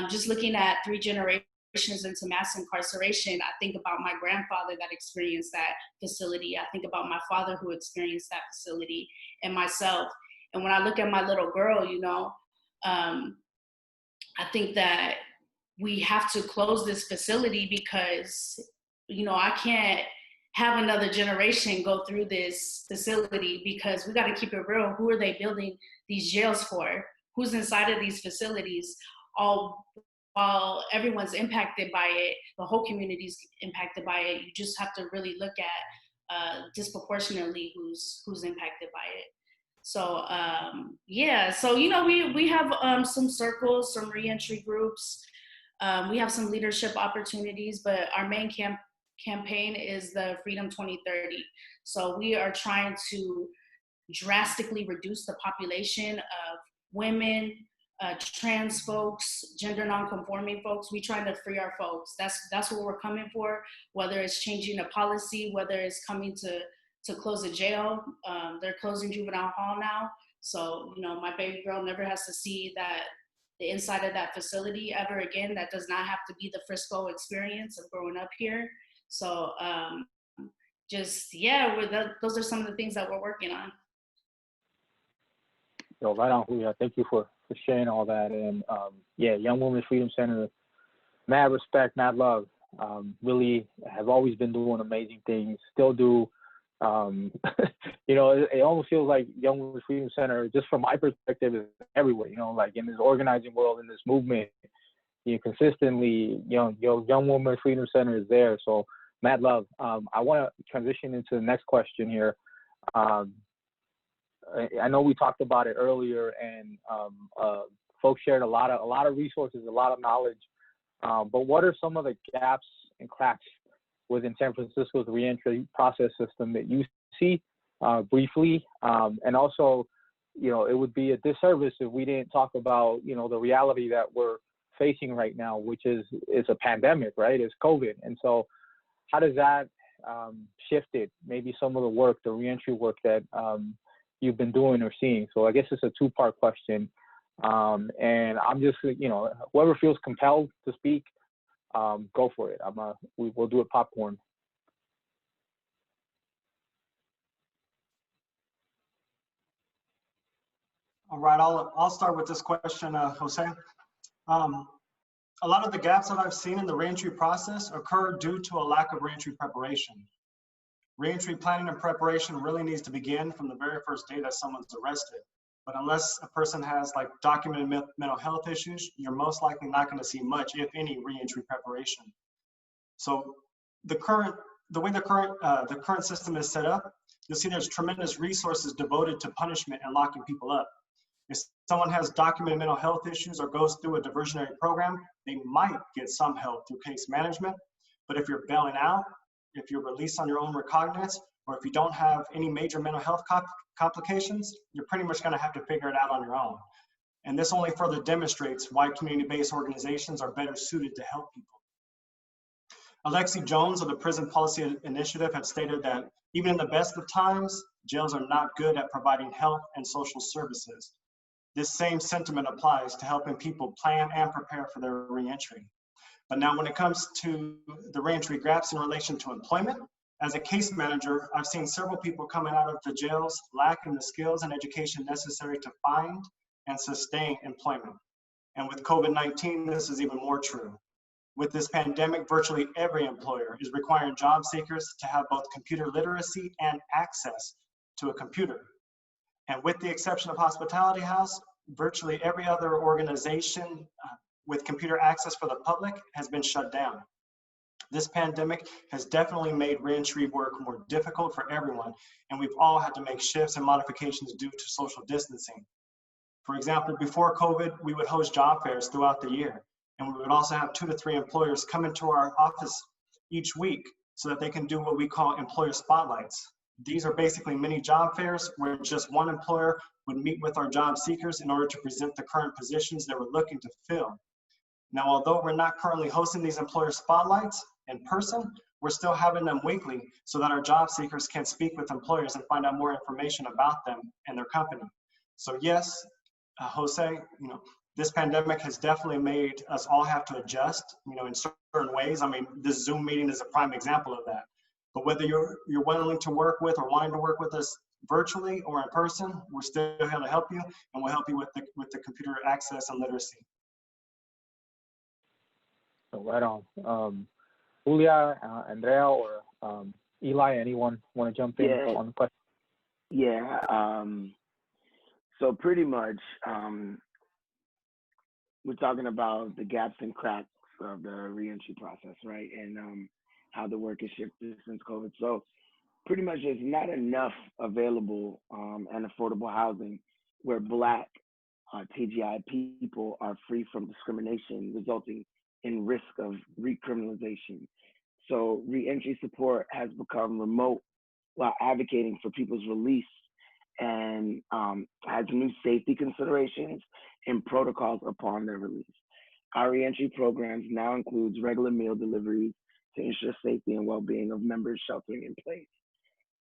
[SPEAKER 8] Just looking at 3 generations into mass incarceration, I think about my grandfather that experienced that facility. I think about my father who experienced that facility, and myself. And when I look at my little girl, you know, I think that we have to close this facility because, you know, I can't have another generation go through this facility because we got to keep it real. Who are they building these jails for? Who's inside of these facilities? All while everyone's impacted by it, the whole community's impacted by it. You just have to really look at disproportionately who's impacted by it. So yeah, so you know, we have some circles, some reentry groups. We have some leadership opportunities, but our main campaign is the Freedom 2030. So we are trying to drastically reduce the population of women, trans folks, gender non-conforming folks. We trying to free our folks. That's what we're coming for, whether it's changing a policy, whether it's coming to close a jail. They're closing juvenile hall now. So, you know, my baby girl never has to see the inside of that facility ever again. That does not have to be the Frisco experience of growing up here. So just, yeah, those are some of the things that we're working on.
[SPEAKER 2] So right on, Julia. Thank you for sharing all that. And yeah, Young Women's Freedom Center, mad respect, mad love. Really have always been doing amazing things, still do. You know, it almost feels like Young Women's Freedom Center, just from my perspective, is everywhere. You know, like in this organizing world, in this movement, you consistently, Young Women's Freedom Center is there. So mad love. I want to transition into the next question here. I know we talked about it earlier, and folks shared a lot of resources, a lot of knowledge. But what are some of the gaps and cracks within San Francisco's reentry process system that you see briefly? And also, you know, it would be a disservice if we didn't talk about, you know, the reality that we're facing right now, which is a pandemic, right? It's COVID. And so how does that shifted maybe some of the work, the reentry work that you've been doing or seeing? So I guess it's a 2-part question. And I'm just, you know, whoever feels compelled to speak, go for it. We'll do it popcorn.
[SPEAKER 6] All right, I'll start with this question, Jose. A lot of the gaps that I've seen in the reentry process occur due to a lack of reentry preparation. Reentry planning and preparation really needs to begin from the very first day that someone's arrested. But unless a person has like documented mental health issues, you're most likely not going to see much, if any, reentry preparation. So the way the current system is set up, you'll see there's tremendous resources devoted to punishment and locking people up. If someone has documented mental health issues or goes through a diversionary program, they might get some help through case management. But if you're bailing out, if you're released on your own recognizance, or if you don't have any major mental health complications, you're pretty much going to have to figure it out on your own. And this only further demonstrates why community-based organizations are better suited to help people. Alexi Jones of the Prison Policy Initiative had stated that even in the best of times, jails are not good at providing health and social services. This same sentiment applies to helping people plan and prepare for their reentry. But now when it comes to the reentry gaps in relation to employment, as a case manager, I've seen several people coming out of the jails lacking the skills and education necessary to find and sustain employment. And with COVID-19, this is even more true. With this pandemic, virtually every employer is requiring job seekers to have both computer literacy and access to a computer. And with the exception of Hospitality House, virtually every other organization with computer access for the public has been shut down. This pandemic has definitely made reentry work more difficult for everyone, and we've all had to make shifts and modifications due to social distancing. For example, before COVID, we would host job fairs throughout the year, and we would also have 2 to 3 employers come into our office each week so that they can do what we call employer spotlights. These are basically mini job fairs where just one employer would meet with our job seekers in order to present the current positions they were looking to fill. Now, although we're not currently hosting these employer spotlights in person, we're still having them weekly so that our job seekers can speak with employers and find out more information about them and their company. So yes, Jose, this pandemic has definitely made us all have to adjust, in certain ways. I mean, this Zoom meeting is a prime example of that. But whether you're willing to work with or wanting to work with us virtually or in person, we're still here to help you, and we'll help you with the computer access and literacy.
[SPEAKER 2] Right on. Julia, Andrea, or Eli, anyone want to jump in on the question?
[SPEAKER 7] Yeah. So pretty much, we're talking about the gaps and cracks of the reentry process, right? And how the work has shifted since COVID. So pretty much there's not enough available and affordable housing where Black TGI people are free from discrimination, resulting in risk of recriminalization. So reentry support has become remote while advocating for people's release, and has new safety considerations and protocols upon their release. Our reentry programs now includes regular meal deliveries to ensure safety and well-being of members sheltering in place.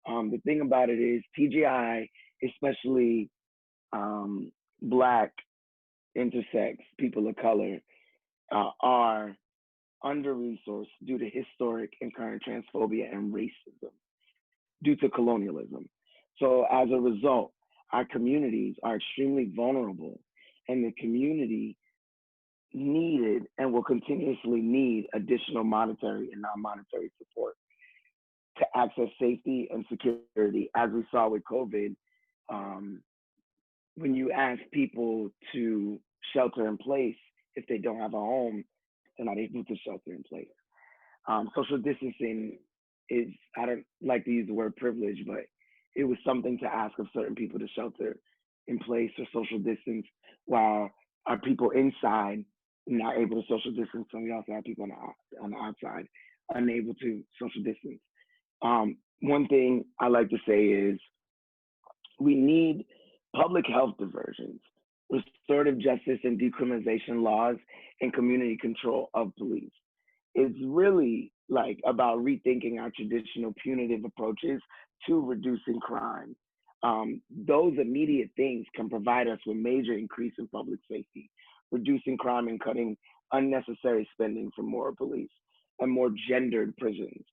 [SPEAKER 7] The thing about it is TGI, especially Black, intersex, people of color, are under-resourced due to historic and current transphobia and racism due to colonialism. So as a result, our communities are extremely vulnerable, and the community needed and will continuously need additional monetary and non-monetary support to access safety and security. As we saw with COVID, when you ask people to shelter in place, if they don't have a home, they're not able to shelter in place. Social distancing is, I don't like to use the word privilege, but it was something to ask of certain people to shelter in place or social distance, while our people inside not able to social distance, and we also have people on the outside unable to social distance. One thing I like to say is we need public health diversions, restorative justice and decriminalization laws, and community control of police. It's really like about rethinking our traditional punitive approaches to reducing crime. Those immediate things can provide us with major increase in public safety, reducing crime and cutting unnecessary spending for more police and more gendered prisons.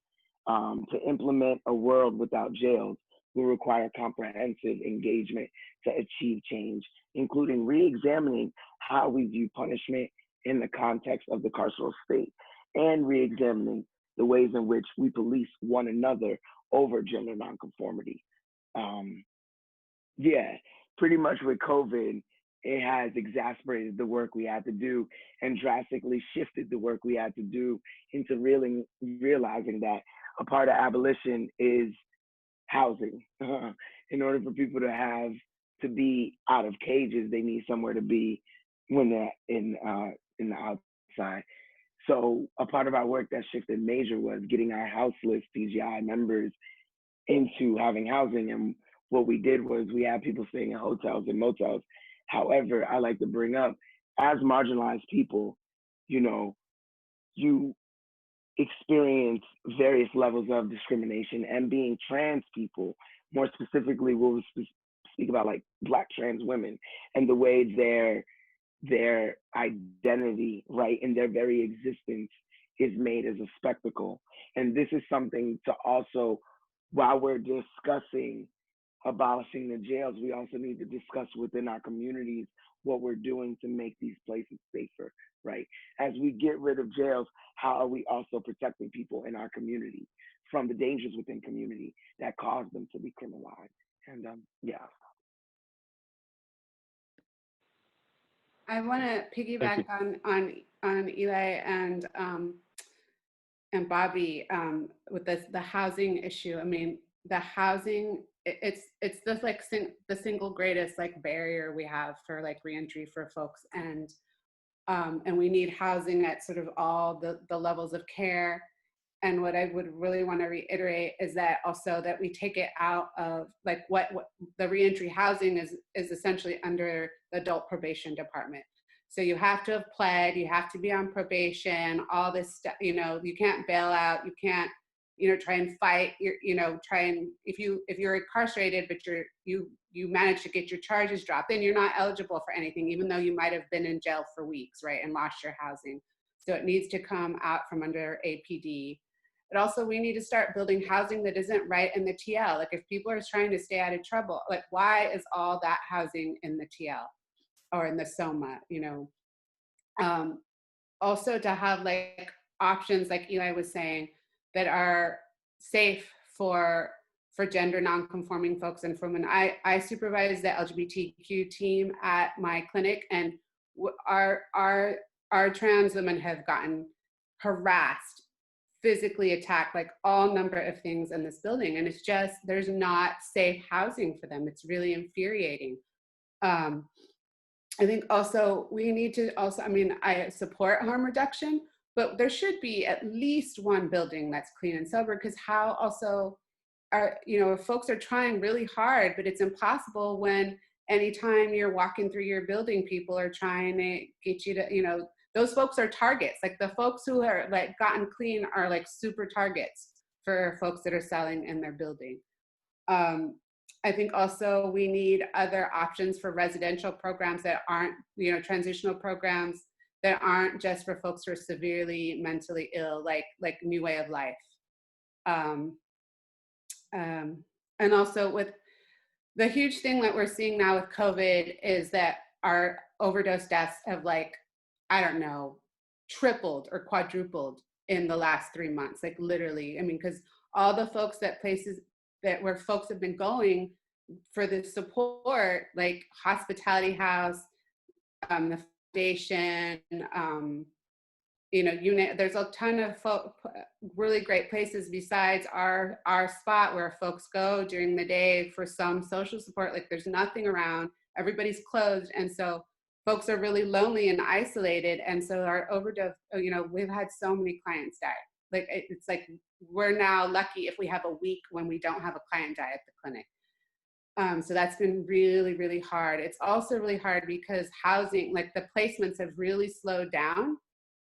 [SPEAKER 7] To implement a world without jails will require comprehensive engagement to achieve change, including re-examining how we view punishment in the context of the carceral state and re-examining the ways in which we police one another over gender nonconformity. Yeah, pretty much with COVID, it has exacerbated the work we had to do and drastically shifted the work we had to do into realizing that a part of abolition is housing. In order for people to be out of cages, they need somewhere to be when they're in the outside. So a part of our work that shifted major was getting our house list TGI members into having housing. And what we did was we had people staying in hotels and motels. However, I like to bring up, as marginalized people, you experience various levels of discrimination, and being trans people, more specifically, we'll speak about like Black trans women and the way their identity, right, and their very existence is made as a spectacle. And this is something to also, while we're discussing abolishing the jails, we also need to discuss within our communities what we're doing to make these places safer, right? As we get rid of jails, how are we also protecting people in our community from the dangers within community that cause them to be criminalized? And yeah.
[SPEAKER 5] I want to piggyback on Eli and Bobby with the housing issue. I mean, the housing, it's just like the single greatest like barrier we have for like reentry for folks, and we need housing at sort of all the levels of care. And what I would really want to reiterate is that also that we take it out of like what the reentry housing is essentially under the adult probation department. So you have to have pled, you have to be on probation, all this stuff, you can't bail out, you can't, try and fight, if you're incarcerated, but you manage to get your charges dropped, then you're not eligible for anything, even though you might have been in jail for weeks, right, and lost your housing. So it needs to come out from under APD. But also we need to start building housing that isn't right in the TL. Like if people are trying to stay out of trouble, like why is all that housing in the TL or in the SOMA, Also to have like options, like Eli was saying, that are safe for gender nonconforming folks and for women. I supervise the LGBTQ team at my clinic, and our trans women have gotten harassed, physically attacked, like all number of things in this building. And it's just, there's not safe housing for them. It's really infuriating. I think also we need to also, I support harm reduction, but there should be at least one building that's clean and sober, because how also are, if folks are trying really hard, but it's impossible when anytime you're walking through your building, people are trying to get you to, those folks are targets. Like the folks who are like gotten clean are like super targets for folks that are selling in their building. I think also we need other options for residential programs that aren't, transitional programs that aren't just for folks who are severely mentally ill, like New Way of Life. And also with the huge thing that we're seeing now with COVID is that our overdose deaths have tripled or quadrupled in the last 3 months, like literally. Because all the folks where folks have been going for the support, like Hospitality House, the foundation, there's a ton of really great places besides our spot where folks go during the day for some social support. Like there's nothing around, everybody's closed. And so folks are really lonely and isolated. And so our overdose, we've had so many clients die. Like, it's like, we're now lucky if we have a week when we don't have a client die at the clinic. So that's been really, really hard. It's also really hard because housing, like the placements have really slowed down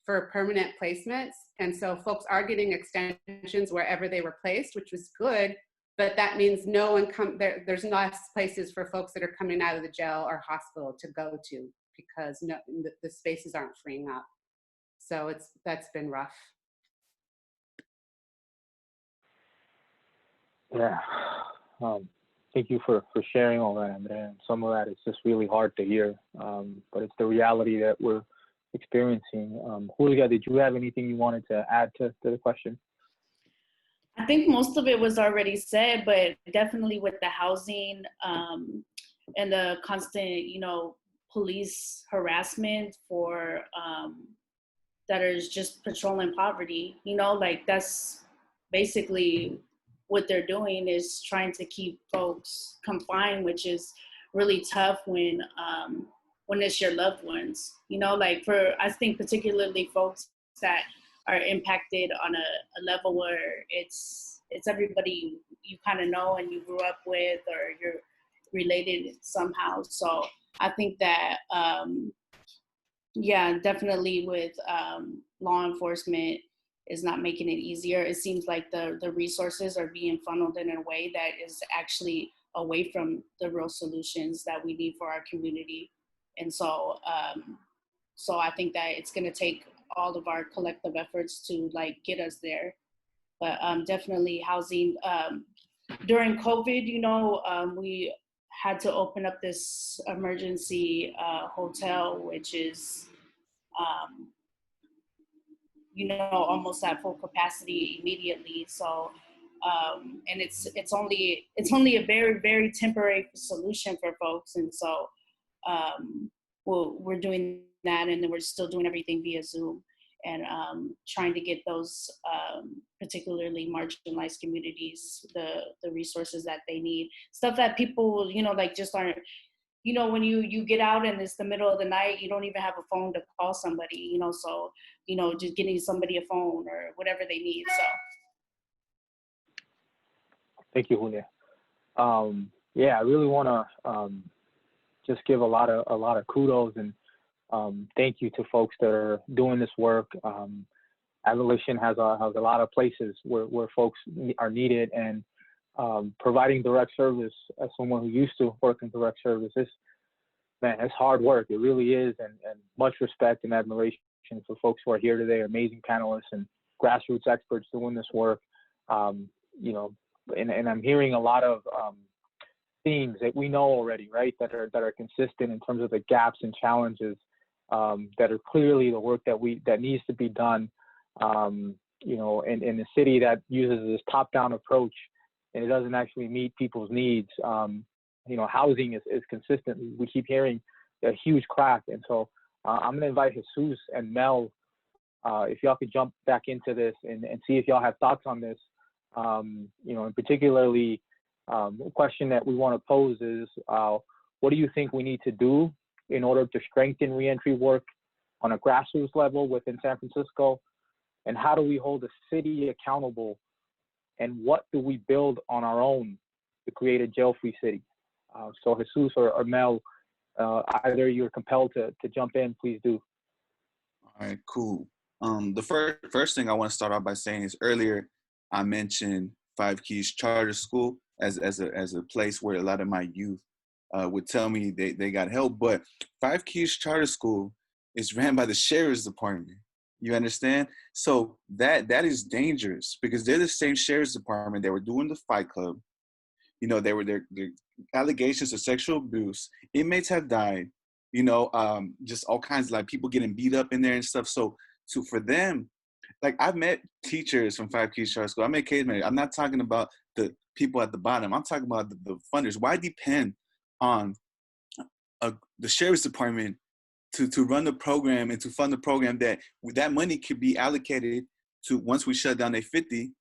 [SPEAKER 5] for permanent placements. And so folks are getting extensions wherever they were placed, which was good, but that means no one there's less places for folks that are coming out of the jail or hospital to go to because the spaces aren't freeing up. So that's been rough.
[SPEAKER 2] Yeah. Thank you for sharing all that, Andrea. And some of that is just really hard to hear, but it's the reality that we're experiencing. Julia, did you have anything you wanted to add to the question?
[SPEAKER 8] I think most of it was already said, but definitely with the housing and the constant, police harassment for that is just patrolling poverty. Like that's basically what they're doing, is trying to keep folks confined, which is really tough when it's your loved ones. Like I think particularly folks that are impacted on a level where it's everybody you kind of know and you grew up with, or you're related somehow. So I think that definitely with law enforcement is not making it easier. It seems like the resources are being funneled in a way that is actually away from the real solutions that we need for our community. And so I think that it's going to take all of our collective efforts to get us there. But definitely housing. During COVID, we had to open up this emergency hotel, which is, almost at full capacity immediately. So, and it's only a very, very temporary solution for folks. And so we're doing that, and then we're still doing everything via Zoom, and trying to get those particularly marginalized communities the resources that they need, stuff that people just aren't, when you get out and it's the middle of the night, you don't even have a phone to call somebody, so just getting somebody a phone or whatever they need. So
[SPEAKER 2] Thank you, Julia. I really want to just give a lot of kudos and thank you to folks that are doing this work. Abolition has a lot of places where folks are needed, and providing direct service, as someone who used to work in direct service, it's hard work. It really is, and much respect and admiration for folks who are here today, amazing panelists and grassroots experts doing this work. And I'm hearing a lot of themes that we know already, right? That are consistent in terms of the gaps and challenges that are clearly the work that needs to be done. In a city that uses this top-down approach and it doesn't actually meet people's needs. Housing is consistently, we keep hearing a huge crack. And so I'm going to invite Jesus and Mel, if y'all could jump back into this and see if y'all have thoughts on this. And particularly, a question that we want to pose is, what do you think we need to do in order to strengthen reentry work on a grassroots level within San Francisco? And how do we hold the city accountable? And what do we build on our own to create a jail-free city? So Jesus or Mel, either you're compelled to jump in, please do.
[SPEAKER 3] All right, cool. The first thing I want to start off by saying is, earlier I mentioned Five Keys Charter School as a place where a lot of my youth would tell me they got help. But Five Keys Charter School is ran by the Sheriff's Department. You understand? So that is dangerous, because they're the same Sheriff's Department that were doing the Fight Club. There were allegations of sexual abuse. Inmates have died. Just all kinds of people getting beat up in there and stuff. So for them, I've met teachers from Five Keys Charter School. I met case managers. I'm not talking about the people at the bottom. I'm talking about the funders. Why depend on the Sheriff's Department to run the program and to fund the program that money could be allocated to, once we shut down A50,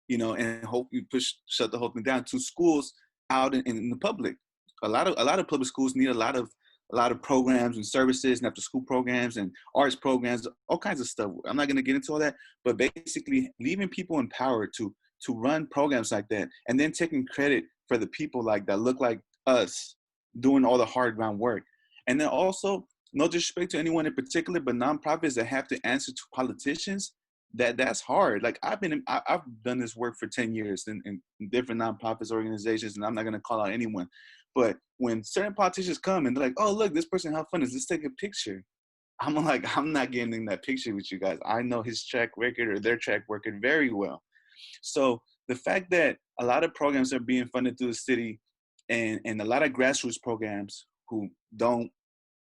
[SPEAKER 3] and hope you shut the whole thing down, to schools out in the public. A lot of public schools need a lot of programs and services and after school programs and arts programs, all kinds of stuff. I'm not going to get into all that, but basically leaving people empowered to run programs like that, and then taking credit for the people that look like us doing all the hard ground work. And then also, no disrespect to anyone in particular, but nonprofits that have to answer to politicians, that's hard. I've done this work for 10 years in different nonprofits organizations, and I'm not going to call out anyone. But when certain politicians come and they're like, oh, look, this person helped fund us, let's take a picture. I'm like, I'm not getting in that picture with you guys. I know his track record or their track record very well. So the fact that a lot of programs are being funded through the city, and a lot of grassroots programs who don't,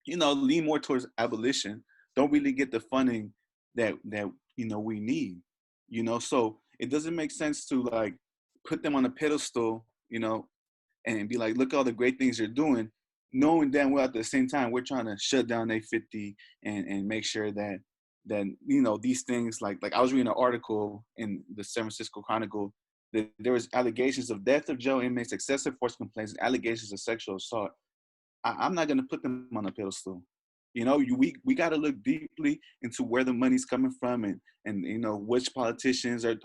[SPEAKER 3] lean more towards abolition, don't really get the funding that we need. So it doesn't make sense to like put them on a pedestal, and be like, look at all the great things you're doing, knowing damn well at the same time we're trying to shut down A50 and make sure that these things, like I was reading an article in the San Francisco Chronicle that there was allegations of death of jail inmates, excessive force complaints, and allegations of sexual assault. I'm not going to put them on a pedestal. We got to look deeply into where the money's coming from, and which politicians are,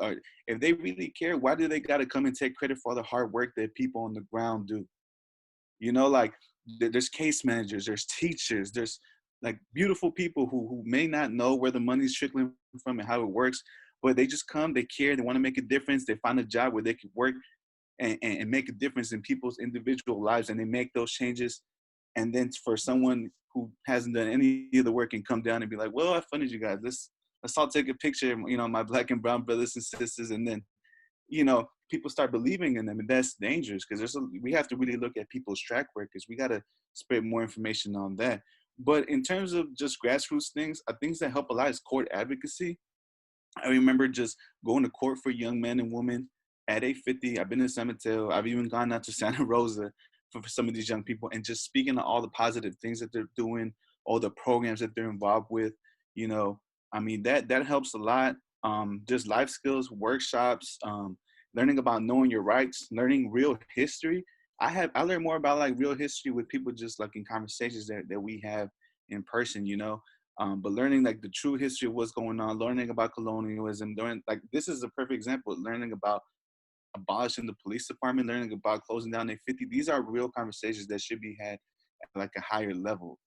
[SPEAKER 3] if they really care, why do they got to come and take credit for all the hard work that people on the ground do? Like there's case managers, there's teachers, there's like beautiful people who may not know where the money's trickling from and how it works, but they just come, they care, they want to make a difference, they find a job where they can work and make a difference in people's individual lives, and they make those changes. And then for someone who hasn't done any of the work and come down and be like, well, I funded you guys, let's all take a picture, my Black and brown brothers and sisters, and then people start believing in them, and that's dangerous, because we have to really look at people's track records. We got to spread more information on that. But in terms of just grassroots things that help a lot is court advocacy. I remember just going to court for young men and women at A50. I've been in San Mateo. I've even gone out to Santa Rosa for some of these young people, and just speaking to all the positive things that they're doing, all the programs that they're involved with. That helps a lot. Just life skills, workshops, learning about knowing your rights, learning real history. I learned more about like real history with people just like in conversations that we have in person, but learning like the true history of what's going on, learning about colonialism, this is a perfect example of learning about abolishing the police department, learning about closing down A50. These are real conversations that should be had at like a higher level,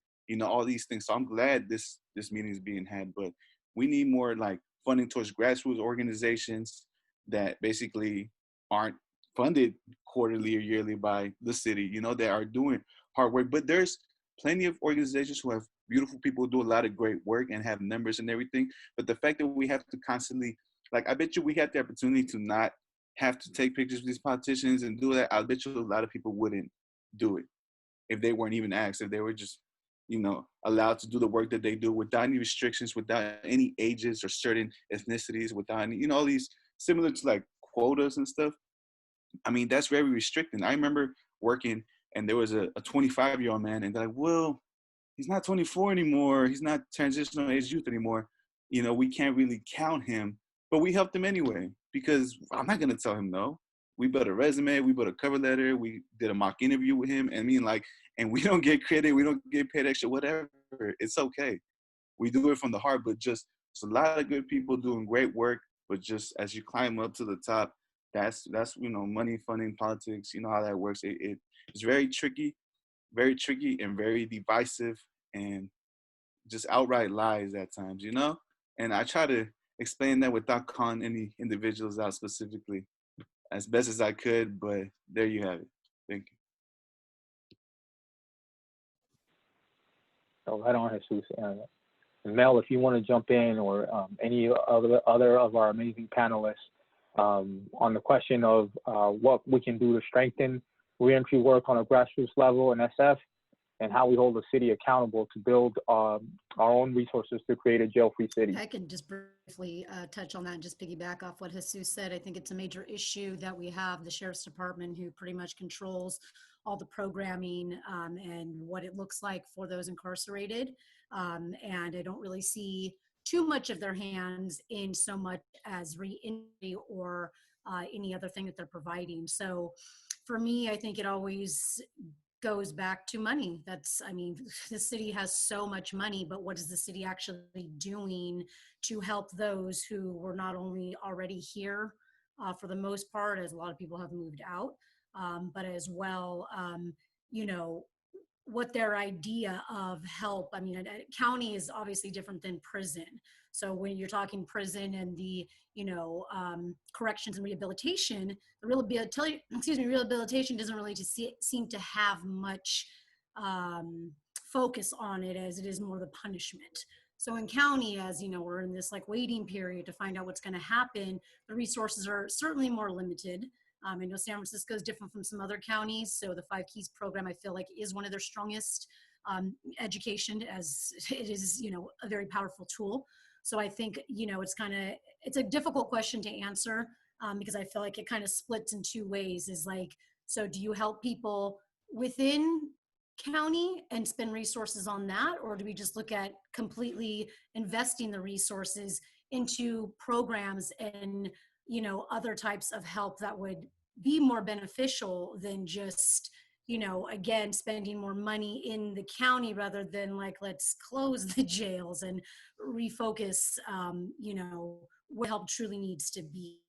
[SPEAKER 3] all these things. So I'm glad this meeting is being had, but we need more like funding towards grassroots organizations that basically aren't funded quarterly or yearly by the city, that are doing hard work. But there's plenty of organizations who have beautiful people who do a lot of great work and have numbers and everything. But the fact that we have to constantly, I bet you we had the opportunity to not have to take pictures with these politicians and do that. I bet you a lot of people wouldn't do it if they weren't even asked, if they were just, allowed to do the work that they do without any restrictions, without any ages or certain ethnicities, without any, all these similar to like quotas and stuff. That's very restricting. I remember working and there was a 25-year-old man, and they're like, well, he's not 24 anymore. He's not transitional age youth anymore. We can't really count him, but we helped him anyway, because I'm not going to tell him no. We built a resume, we built a cover letter, we did a mock interview with him. And we don't get credit, we don't get paid extra, whatever. It's okay. We do it from the heart, but just, there's a lot of good people doing great work, but just as you climb up to the top, that's money, funding, politics, how that works. It's very tricky and very divisive, and just outright lies at times, And I try to explain that without calling any individuals out specifically as best as I could, but there you have it. Thank you.
[SPEAKER 2] So right on, Jesus. Mel, if you want to jump in, or any other of our amazing panelists, on the question of what we can do to strengthen reentry work on a grassroots level in SF, and how we hold the city accountable to build our own resources to create a jail-free city.
[SPEAKER 4] I could just briefly touch on that and just piggyback off what Jesus said. I think it's a major issue that we have the Sheriff's Department, who pretty much controls all the programming and what it looks like for those incarcerated. And I don't really see too much of their hands in so much as re-entry or any other thing that they're providing. So for me, I think it always goes back to money. The city has so much money, but what is the city actually doing to help those who were not only already here for the most part, as a lot of people have moved out, but as well, what their idea of help. A county is obviously different than prison. So when you're talking prison and the, corrections and rehabilitation, the rehabilitation doesn't really seem to have much focus on it as it is more the punishment. So in county, as you know, we're in this like waiting period to find out what's going to happen. The resources are certainly more limited. I know San Francisco is different from some other counties. So the Five Keys program, I feel like, is one of their strongest education, as it is, you know, a very powerful tool. So I think, you know, it's a difficult question to answer because I feel like it kind of splits in two ways. Is like, so do you help people within county and spend resources on that, or do we just look at completely investing the resources into programs and, you know, other types of help that would be more beneficial than just, you know, again, spending more money in the county rather than like, let's close the jails and refocus, you know, what help truly needs to be.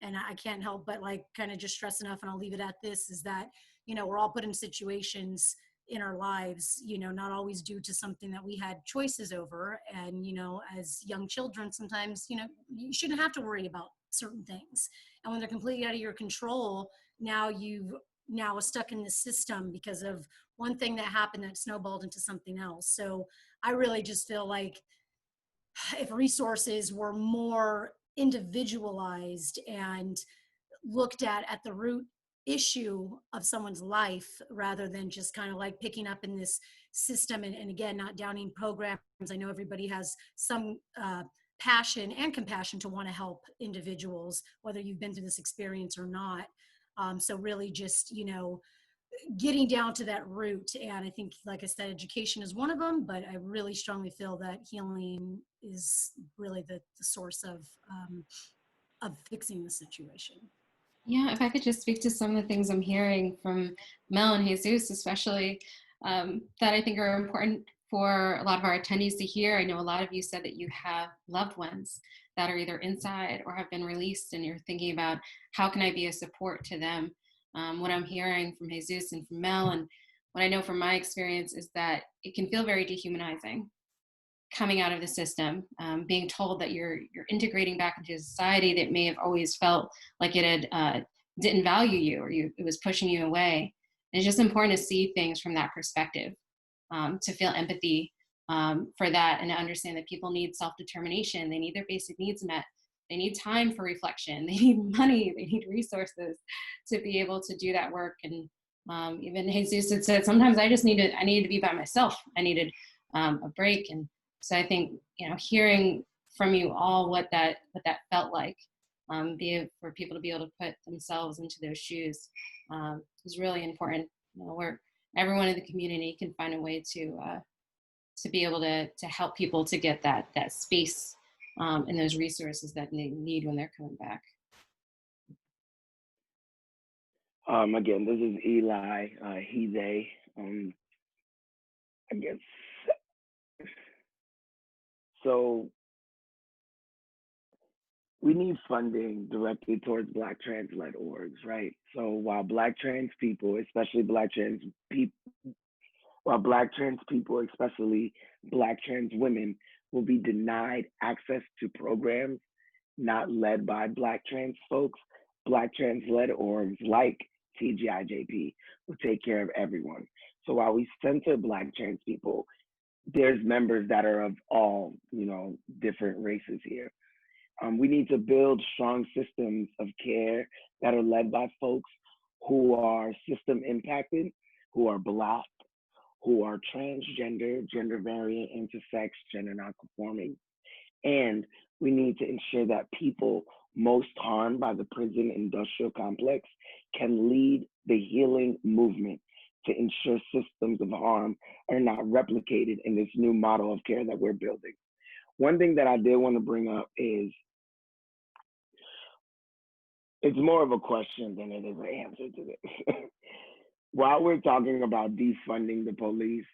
[SPEAKER 4] And I can't help but like kind of just stress enough, and I'll leave it at this, is that, you know, we're all put in situations in our lives, you know, not always due to something that we had choices over. And, you know, as young children, sometimes, you know, you shouldn't have to worry about certain things. And when they're completely out of your control, now are stuck in the system because of one thing that happened that snowballed into something else. So I really just feel like if resources were more individualized and looked at the root issue of someone's life rather than just kind of like picking up in this system, and again, not downing programs. I know everybody has some passion and compassion to want to help individuals, whether you've been through this experience or not. So really just, you know, getting down to that root. And I think, like I said, education is one of them, but I really strongly feel that healing is really the source of fixing the situation.
[SPEAKER 1] Yeah, if I could just speak to some of the things I'm hearing from Mel and Jesus, especially, that I think are important for a lot of our attendees to hear. I know a lot of you said that you have loved ones that are either inside or have been released, and you're thinking about how can I be a support to them. What I'm hearing from Jesus and from Mel, and what I know from my experience, is that it can feel very dehumanizing coming out of the system, being told that you're integrating back into society that may have always felt like it had didn't value you, or it was pushing you away. And it's just important to see things from that perspective, to feel empathy for that, and to understand that people need self-determination. They need their basic needs met. They need time for reflection. They need money. They need resources to be able to do that work. And even Jesus had said, sometimes I needed to be by myself. I needed a break. And so I think, you know, hearing from you all what that felt like, for people to be able to put themselves into those shoes, is really important. You know, where everyone in the community can find a way to be able to help people to get that space and those resources that they need when they're coming back.
[SPEAKER 7] Again, this is Eli, he, they. I guess so. We need funding directly towards Black trans-led orgs, right? So while Black trans people, especially Black trans women, will be denied access to programs not led by Black trans folks, Black trans-led orgs like TGIJP will take care of everyone. So while we center Black trans people, there's members that are of all, you know, different races here. We need to build strong systems of care that are led by folks who are system impacted, who are Black, who are transgender, gender variant, intersex, gender nonconforming. And we need to ensure that people most harmed by the prison industrial complex can lead the healing movement to ensure systems of harm are not replicated in this new model of care that we're building. One thing that I did want to bring up is, it's more of a question than it is an answer to this. While we're talking about defunding the police,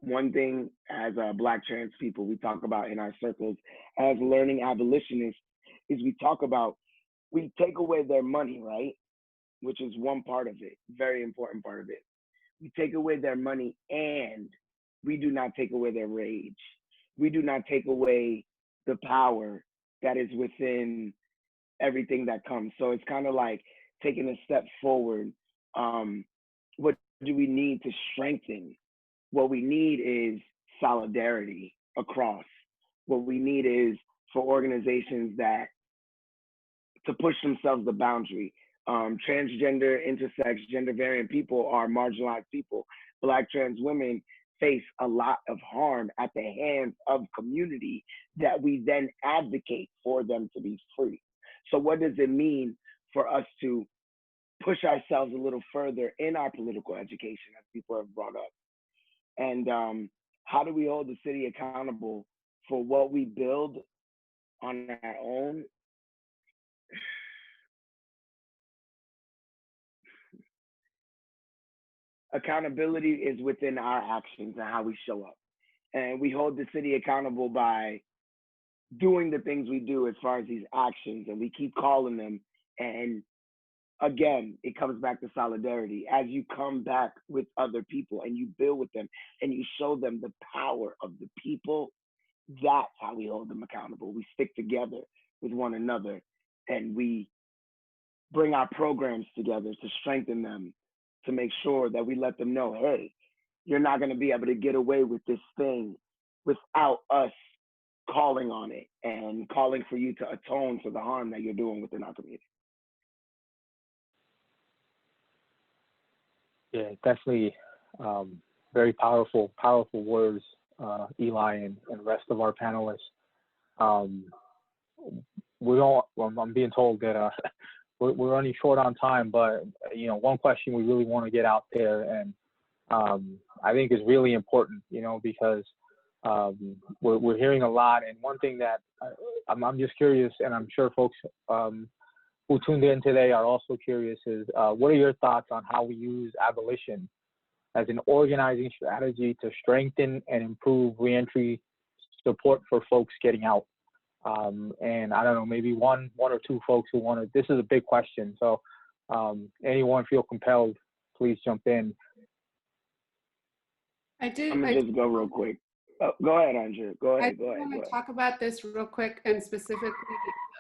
[SPEAKER 7] one thing as Black trans people we talk about in our circles as learning abolitionists is we take away their money, right? Which is one part of it, very important part of it. We take away their money, and we do not take away their rage. We do not take away the power that is within everything that comes. So it's kind of like taking a step forward. What do we need to strengthen what we need is solidarity across. What we need is for organizations that to push themselves the boundary. Transgender, intersex, gender variant people are marginalized people. Black trans women face a lot of harm at the hands of community that we then advocate for them to be free. So what does it mean for us to push ourselves a little further in our political education, as people have brought up? And how do we hold the city accountable for what we build on our own? Accountability is within our actions and how we show up. And we hold the city accountable by doing the things we do as far as these actions, and we keep calling them. And again, it comes back to solidarity. As you come back with other people and you build with them and you show them the power of the people, that's how we hold them accountable. We stick together with one another and we bring our programs together to strengthen them, to make sure that we let them know, hey, you're not going to be able to get away with this thing without us calling on it and calling for you to atone for the harm that you're doing within our community.
[SPEAKER 2] Yeah, definitely very powerful words, Eli and the rest of our panelists. I'm being told that we're running short on time, but one question we really want to get out there, and I think is really important, because we're hearing a lot. And one thing that I'm just curious, and I'm sure folks who tuned in today are also curious, is what are your thoughts on how we use abolition as an organizing strategy to strengthen and improve reentry support for folks getting out? And I don't know, maybe one or two folks who want to, this is a big question. So anyone feel compelled, please jump in.
[SPEAKER 5] I do.
[SPEAKER 7] I'm gonna just go real quick. Oh, go ahead, Andrea. Go ahead.
[SPEAKER 5] I want to talk about this real quick, and specifically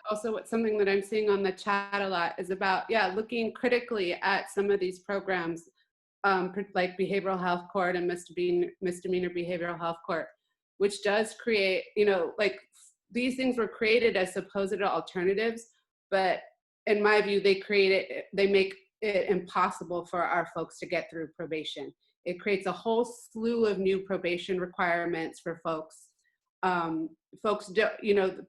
[SPEAKER 5] also what's something that I'm seeing on the chat a lot is about, looking critically at some of these programs, like behavioral health court and misdemeanor behavioral health court, which does create, these things were created as supposed alternatives, but in my view, they make it impossible for our folks to get through probation. It creates a whole slew of new probation requirements for folks.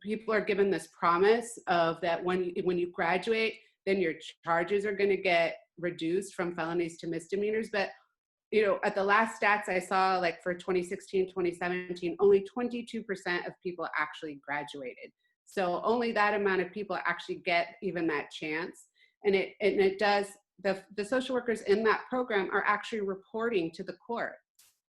[SPEAKER 5] People are given this promise of that when you graduate, then your charges are going to get reduced from felonies to misdemeanors. But at the last stats I saw, like for 2016, 2017, only 22% of people actually graduated. So only that amount of people actually get even that chance. And it does, the social workers in that program are actually reporting to the court.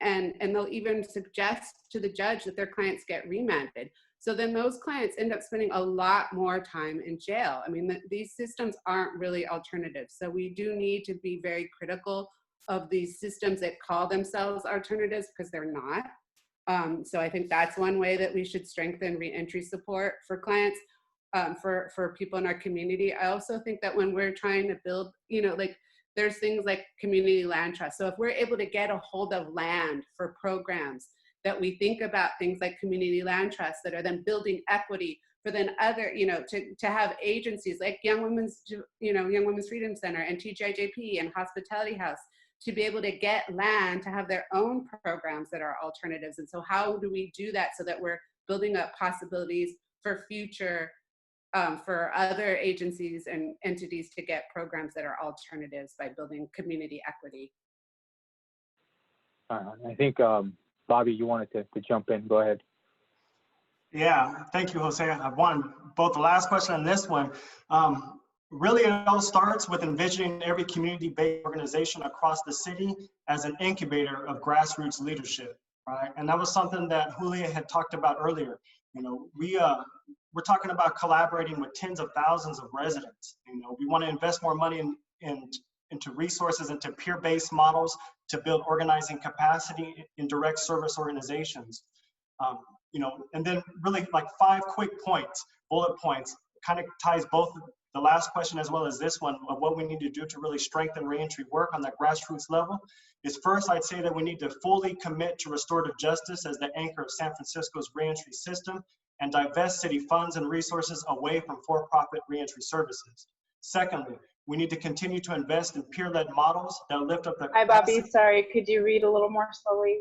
[SPEAKER 5] And they'll even suggest to the judge that their clients get remanded. So then those clients end up spending a lot more time in jail. I mean, these systems aren't really alternatives. So we do need to be very critical of these systems that call themselves alternatives, because they're not. So I think that's one way that we should strengthen reentry support for clients, for people in our community. I also think that when we're trying to build, there's things like community land trust. So if we're able to get a hold of land for programs, that we think about things like community land trusts that are then building equity for then other, to have agencies like Young Women's Freedom Center and TGIJP and Hospitality House to be able to get land to have their own programs that are alternatives. And so how do we do that so that we're building up possibilities for future, for other agencies and entities to get programs that are alternatives by building community equity?
[SPEAKER 2] I think, Bobby, you wanted to jump in. Go ahead.
[SPEAKER 6] Yeah, thank you, Jose. I've won both the last question and this one. Really, it all starts with envisioning every community-based organization across the city as an incubator of grassroots leadership, right? And that was something that Julia had talked about earlier. We're talking about collaborating with tens of thousands of residents. We want to invest more money into resources, into peer-based models to build organizing capacity in direct service organizations. And then really like 5 quick points, bullet points, kind of ties both the last question as well as this one of what we need to do to really strengthen reentry work on the grassroots level is first, I'd say that we need to fully commit to restorative justice as the anchor of San Francisco's reentry system and divest city funds and resources away from for-profit reentry services. Secondly, we need to continue to invest in peer-led models that lift up the
[SPEAKER 5] Hi, Bobby. Sorry, could you read a little more slowly?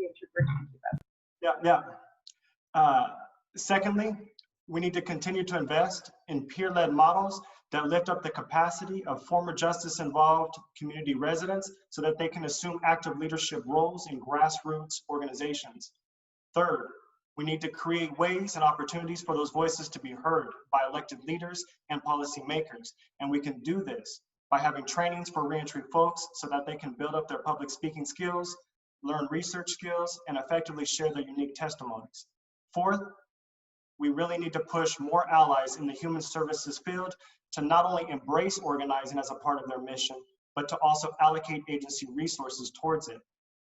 [SPEAKER 6] Yeah. Secondly, we need to continue to invest in peer-led models that lift up the capacity of former justice-involved community residents so that they can assume active leadership roles in grassroots organizations. Third, we need to create ways and opportunities for those voices to be heard by elected leaders and policymakers. And we can do this by having trainings for reentry folks so that they can build up their public speaking skills, learn research skills, and effectively share their unique testimonies. Fourth, we really need to push more allies in the human services field to not only embrace organizing as a part of their mission, but to also allocate agency resources towards it.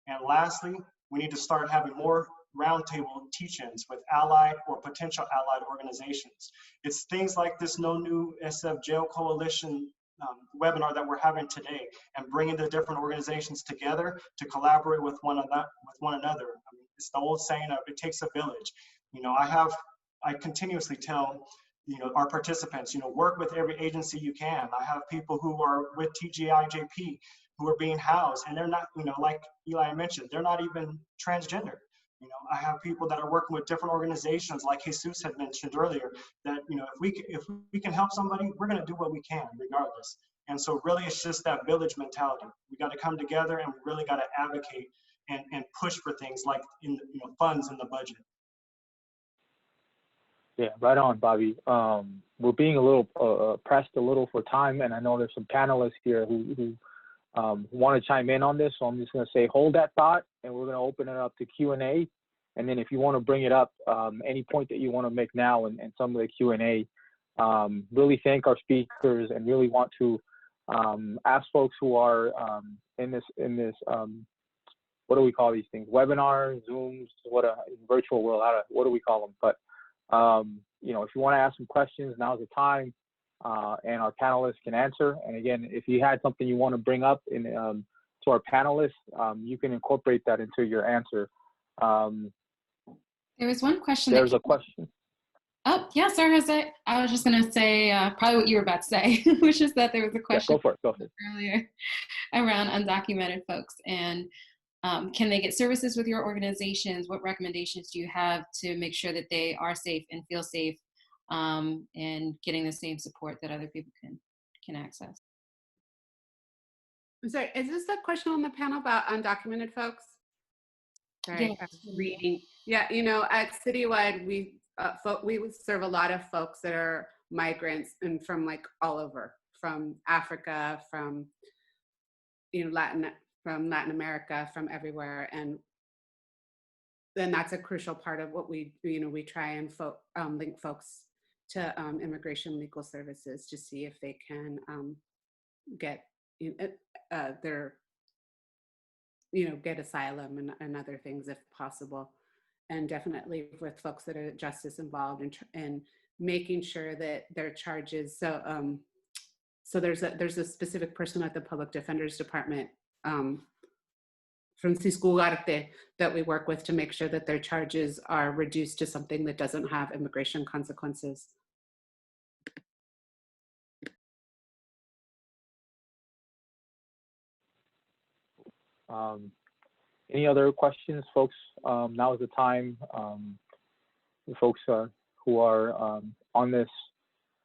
[SPEAKER 6] And lastly, we need to start having more roundtable teach-ins with allied or potential allied organizations. It's things like this No New SF Jail Coalition webinar that we're having today, and bringing the different organizations together to collaborate with one another. I mean, it's the old saying of it takes a village. You know, I continuously tell, you know, our participants, you know, work with every agency you can. I have people who are with TGIJP who are being housed, and they're not, you know, like Eli mentioned, they're not even transgender. You know, I have people that are working with different organizations, like Jesus had mentioned earlier, that, you know, if we can help somebody, we're going to do what we can regardless. And so really it's just that village mentality. We got to come together, and we really got to advocate and push for things like funds in the budget.
[SPEAKER 2] Yeah, right on, Bobby. We're being a little pressed a little for time, and I know there's some panelists here who want to chime in on this, so I'm just going to say hold that thought, and we're going to open it up to Q&A. And then if you want to bring it up, any point that you want to make now and some of the Q&A, really thank our speakers and really want to ask folks who are in this what do we call these things? Webinars, Zooms, virtual world, what do we call them? But you know, if you want to ask some questions, now's the time, and our panelists can answer. And again, if you had something you want to bring up in to our panelists, you can incorporate that into your answer.
[SPEAKER 1] There was one question.
[SPEAKER 2] There's a question.
[SPEAKER 1] Oh, yeah, sorry, Jose. I was just going to say probably what you were about to say, which is that there was a question
[SPEAKER 2] Go for it.
[SPEAKER 1] Earlier around undocumented folks, and can they get services with your organizations? What recommendations do you have to make sure that they are safe and feel safe and getting the same support that other people can access?
[SPEAKER 5] I'm sorry, is this a question on the panel about undocumented folks? Sorry,
[SPEAKER 1] Yeah.
[SPEAKER 5] I'm reading. Yeah, you know, at Citywide, we serve a lot of folks that are migrants and from like all over, from Africa, from, you know, Latin America, from everywhere. And then that's a crucial part of what we, you know, we try and link folks to immigration legal services to see if they can get get asylum and other things if possible. And definitely with folks that are justice involved and making sure that their charges, so there's a specific person at the Public Defender's Department, Francisco Ugarte, that we work with to make sure that their charges are reduced to something that doesn't have immigration consequences.
[SPEAKER 2] Any other questions, folks? Now is the time. The folks who are on this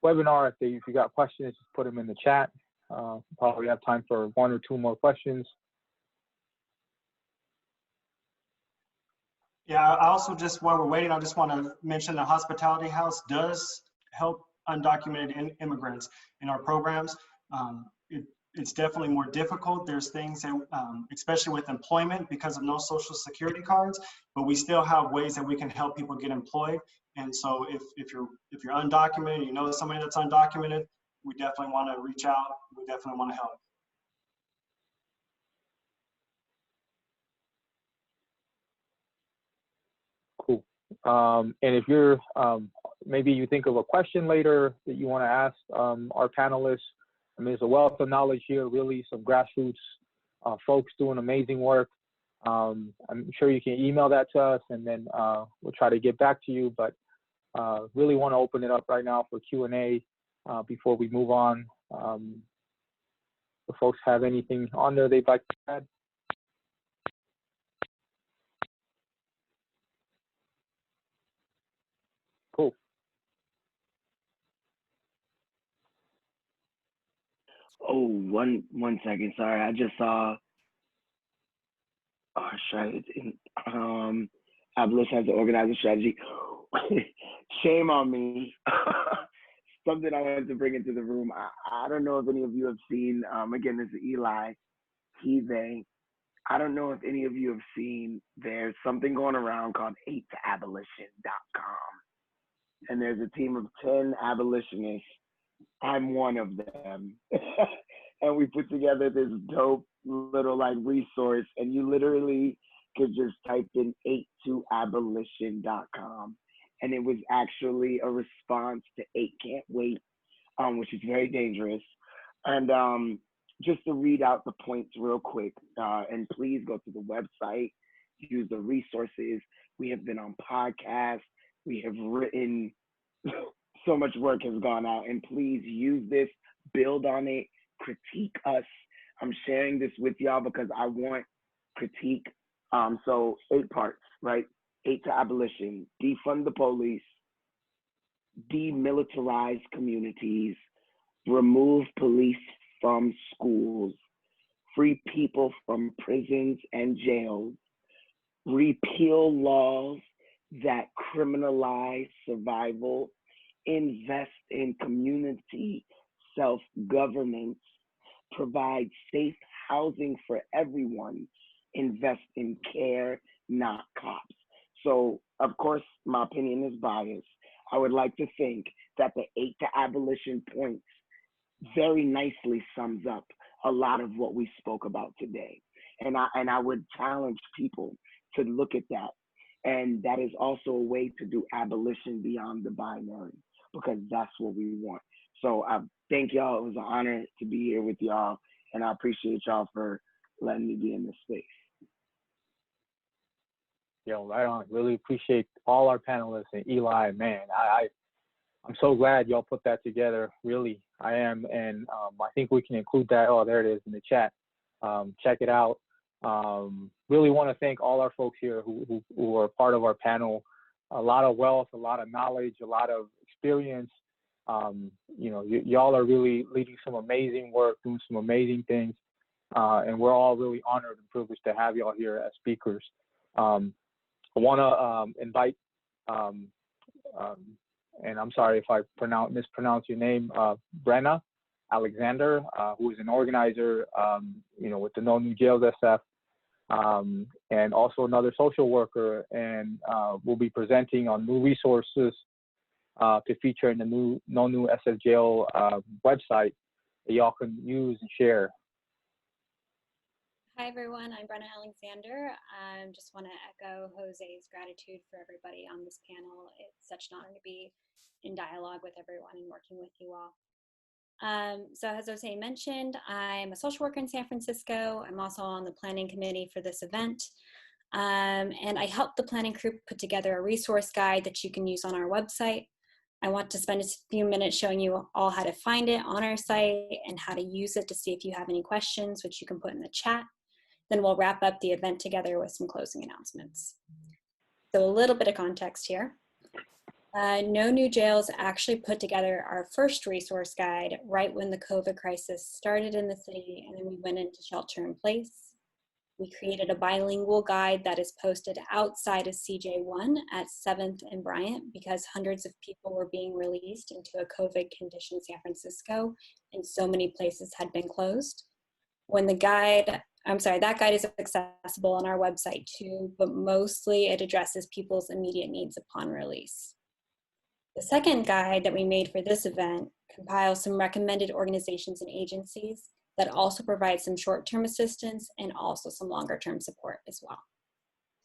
[SPEAKER 2] webinar, if you got questions, just put them in the chat. Probably have time for one or two more questions.
[SPEAKER 6] Yeah, I also just, while we're waiting, I just want to mention the Hospitality House does help undocumented immigrants in our programs. It's definitely more difficult. There's things that, especially with employment because of no social security cards, but we still have ways that we can help people get employed. And so if you're undocumented, you know somebody that's undocumented, we definitely want to reach out. We definitely want to help.
[SPEAKER 2] Cool. And if you're maybe you think of a question later that you want to ask our panelists. I mean, there's a wealth of knowledge here, really some grassroots folks doing amazing work. I'm sure you can email that to us, and then we'll try to get back to you. But really want to open it up right now for Q&A before we move on. If folks have anything on there they'd like to add. Cool.
[SPEAKER 7] Oh, one second. Sorry, I just saw. Oh, shit. Abolition has an organizing strategy. Shame on me. Something I wanted to bring into the room. I don't know if any of you have seen. Again, this is Eli. They. I don't know if any of you have seen. There's something going around called 8toabolition.com, and there's a team of 10 abolitionists. I'm one of them. And we put together this dope little like resource, and you literally could just type in 8toabolition.com. And it was actually a response to 8 Can't Wait, which is very dangerous. And just to read out the points real quick, and please go to the website, use the resources. We have been on podcasts. We have written, so much work has gone out, and please use this, build on it, critique us. I'm sharing this with y'all because I want critique. So 8 parts, right? 8 to abolition: defund the police, demilitarize communities, remove police from schools, free people from prisons and jails, repeal laws that criminalize survival, invest in community self-governance, provide safe housing for everyone, invest in care, not cops. So, of course, my opinion is biased. I would like to think that the 8 to abolition points very nicely sums up a lot of what we spoke about today. And I would challenge people to look at that. And that is also a way to do abolition beyond the binary, because that's what we want. So I thank y'all. It was an honor to be here with y'all, and I appreciate y'all for letting me be in this space.
[SPEAKER 2] Yo, right on. Really appreciate all our panelists, and Eli, man, I'm so glad y'all put that together. Really, I am. And I think we can include that. Oh, there it is in the chat. Check it out. Really want to thank all our folks here who are part of our panel. A lot of wealth, a lot of knowledge, a lot of experience. You know, y'all are really leading some amazing work, doing some amazing things. And we're all really honored and privileged to have y'all here as speakers. I want to invite, and I'm sorry if I mispronounce your name, Brenna Alexander, who is an organizer, you know, with the No New Jails SF, and also another social worker, and will be presenting on new resources to feature in the No New SF Jail website that y'all can use and share.
[SPEAKER 9] Hi everyone, I'm Brenna Alexander. I just want to echo Jose's gratitude for everybody on this panel. It's such an honor to be in dialogue with everyone and working with you all. So as Jose mentioned, I'm a social worker in San Francisco. I'm also on the planning committee for this event. And I helped the planning group put together a resource guide that you can use on our website. I want to spend a few minutes showing you all how to find it on our site and how to use it to see if you have any questions, which you can put in the chat. Then we'll wrap up the event together with some closing announcements. So a little bit of context here. No New Jails actually put together our first resource guide right when the COVID crisis started in the city, and then we went into shelter in place. We created a bilingual guide that is posted outside of CJ1 at 7th and Bryant because hundreds of people were being released into a COVID conditioned San Francisco, and so many places had been closed. When the guide, that guide is accessible on our website too, but mostly it addresses people's immediate needs upon release. The second guide that we made for this event compiles some recommended organizations and agencies that also provide some short-term assistance and also some longer-term support as well.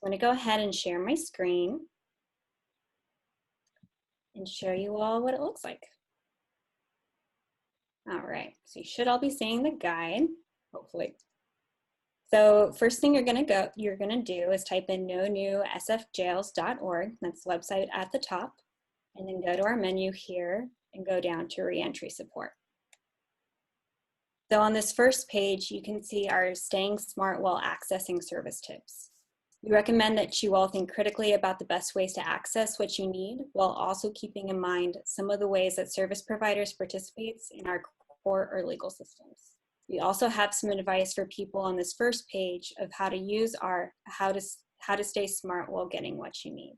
[SPEAKER 9] I'm going to go ahead and share my screen. and show you all what it looks like. All right, so you should all be seeing the guide, hopefully. So first thing you're gonna do is type in nonewsfjails.org. That's the website at the top, and then go to our menu here and go down to reentry support. So on this first page, you can see our staying smart while accessing service tips. We recommend that you all think critically about the best ways to access what you need, while also keeping in mind some of the ways that service providers participate in our court or legal systems. We also have some advice for people on this first page of how to use how to stay smart while getting what you need.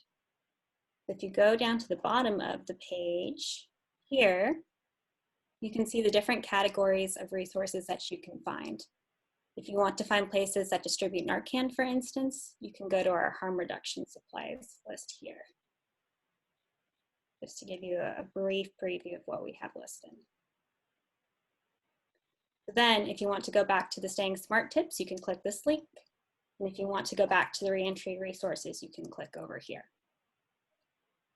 [SPEAKER 9] If you go down to the bottom of the page here, you can see the different categories of resources that you can find. If you want to find places that distribute Narcan, for instance, you can go to our harm reduction supplies list here, just to give you a brief preview of what we have listed. Then, if you want to go back to the Staying Smart tips, you can click this link. And if you want to go back to the reentry resources, you can click over here.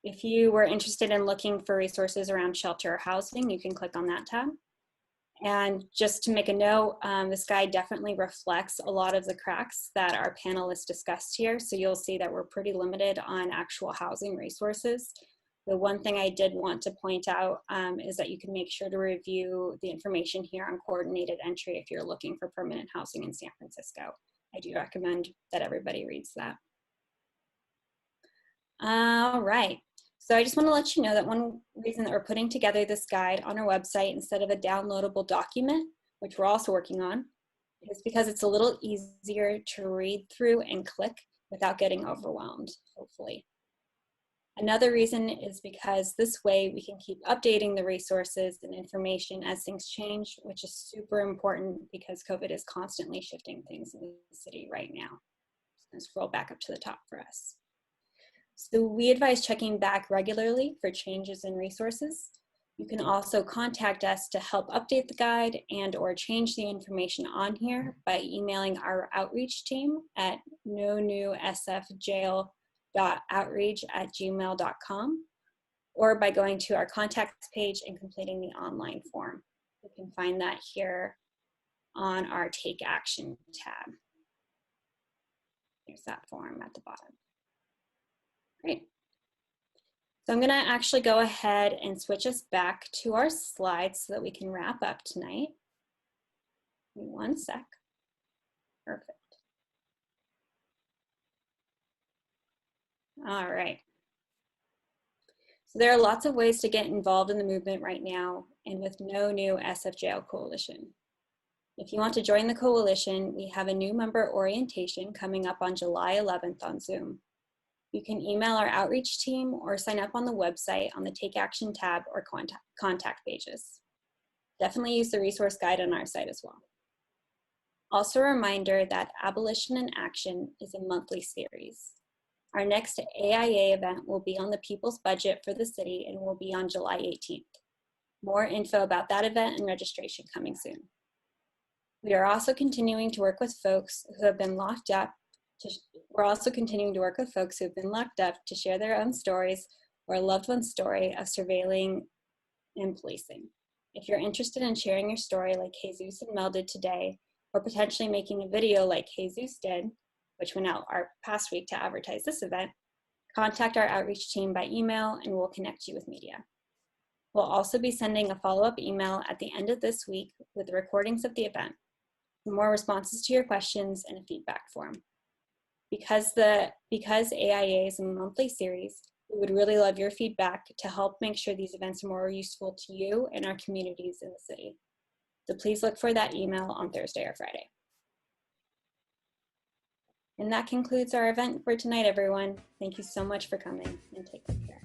[SPEAKER 9] If you were interested in looking for resources around shelter or housing, you can click on that tab. And just to make a note, this guide definitely reflects a lot of the cracks that our panelists discussed here. So you'll see that we're pretty limited on actual housing resources. The one thing I did want to point out is that you can make sure to review the information here on coordinated entry if you're looking for permanent housing in San Francisco. I do recommend that everybody reads that. All right. So I just want to let you know that one reason that we're putting together this guide on our website instead of a downloadable document, which we're also working on, is because it's a little easier to read through and click without getting overwhelmed, hopefully. Another reason is because this way we can keep updating the resources and information as things change, which is super important because COVID is constantly shifting things in the city right now. Just gonna scroll back up to the top for us. So we advise checking back regularly for changes in resources. You can also contact us to help update the guide and or change the information on here by emailing our outreach team at nonewsfjail.outreach@gmail.com or by going to our contacts page and completing the online form. You can find that here on our Take Action tab. There's that form at the bottom. Great. So I'm gonna actually go ahead and switch us back to our slides so that we can wrap up tonight. Give me one sec. Perfect. All right. So there are lots of ways to get involved in the movement right now and with No New SF Jail Coalition. If you want to join the coalition, we have a new member orientation coming up on July 11th on Zoom. You can email our outreach team or sign up on the website on the Take Action tab or contact pages. Definitely use the resource guide on our site as well. Also a reminder that Abolition in Action is a monthly series. Our next AIA event will be on the People's Budget for the city and will be on July 18th. More info about that event and registration coming soon. We are also continuing to work with folks who have been locked up to share their own stories or a loved one's story of surveilling and policing. If you're interested in sharing your story like Jesus and Mel did today, or potentially making a video like Jesus did, which went out our past week to advertise this event, contact our outreach team by email and we'll connect you with media. We'll also be sending a follow-up email at the end of this week with the recordings of the event, more responses to your questions, and a feedback form. Because AIA is a monthly series, we would really love your feedback to help make sure these events are more useful to you and our communities in the city. So please look for that email on Thursday or Friday. And that concludes our event for tonight, everyone. Thank you so much for coming and take good care.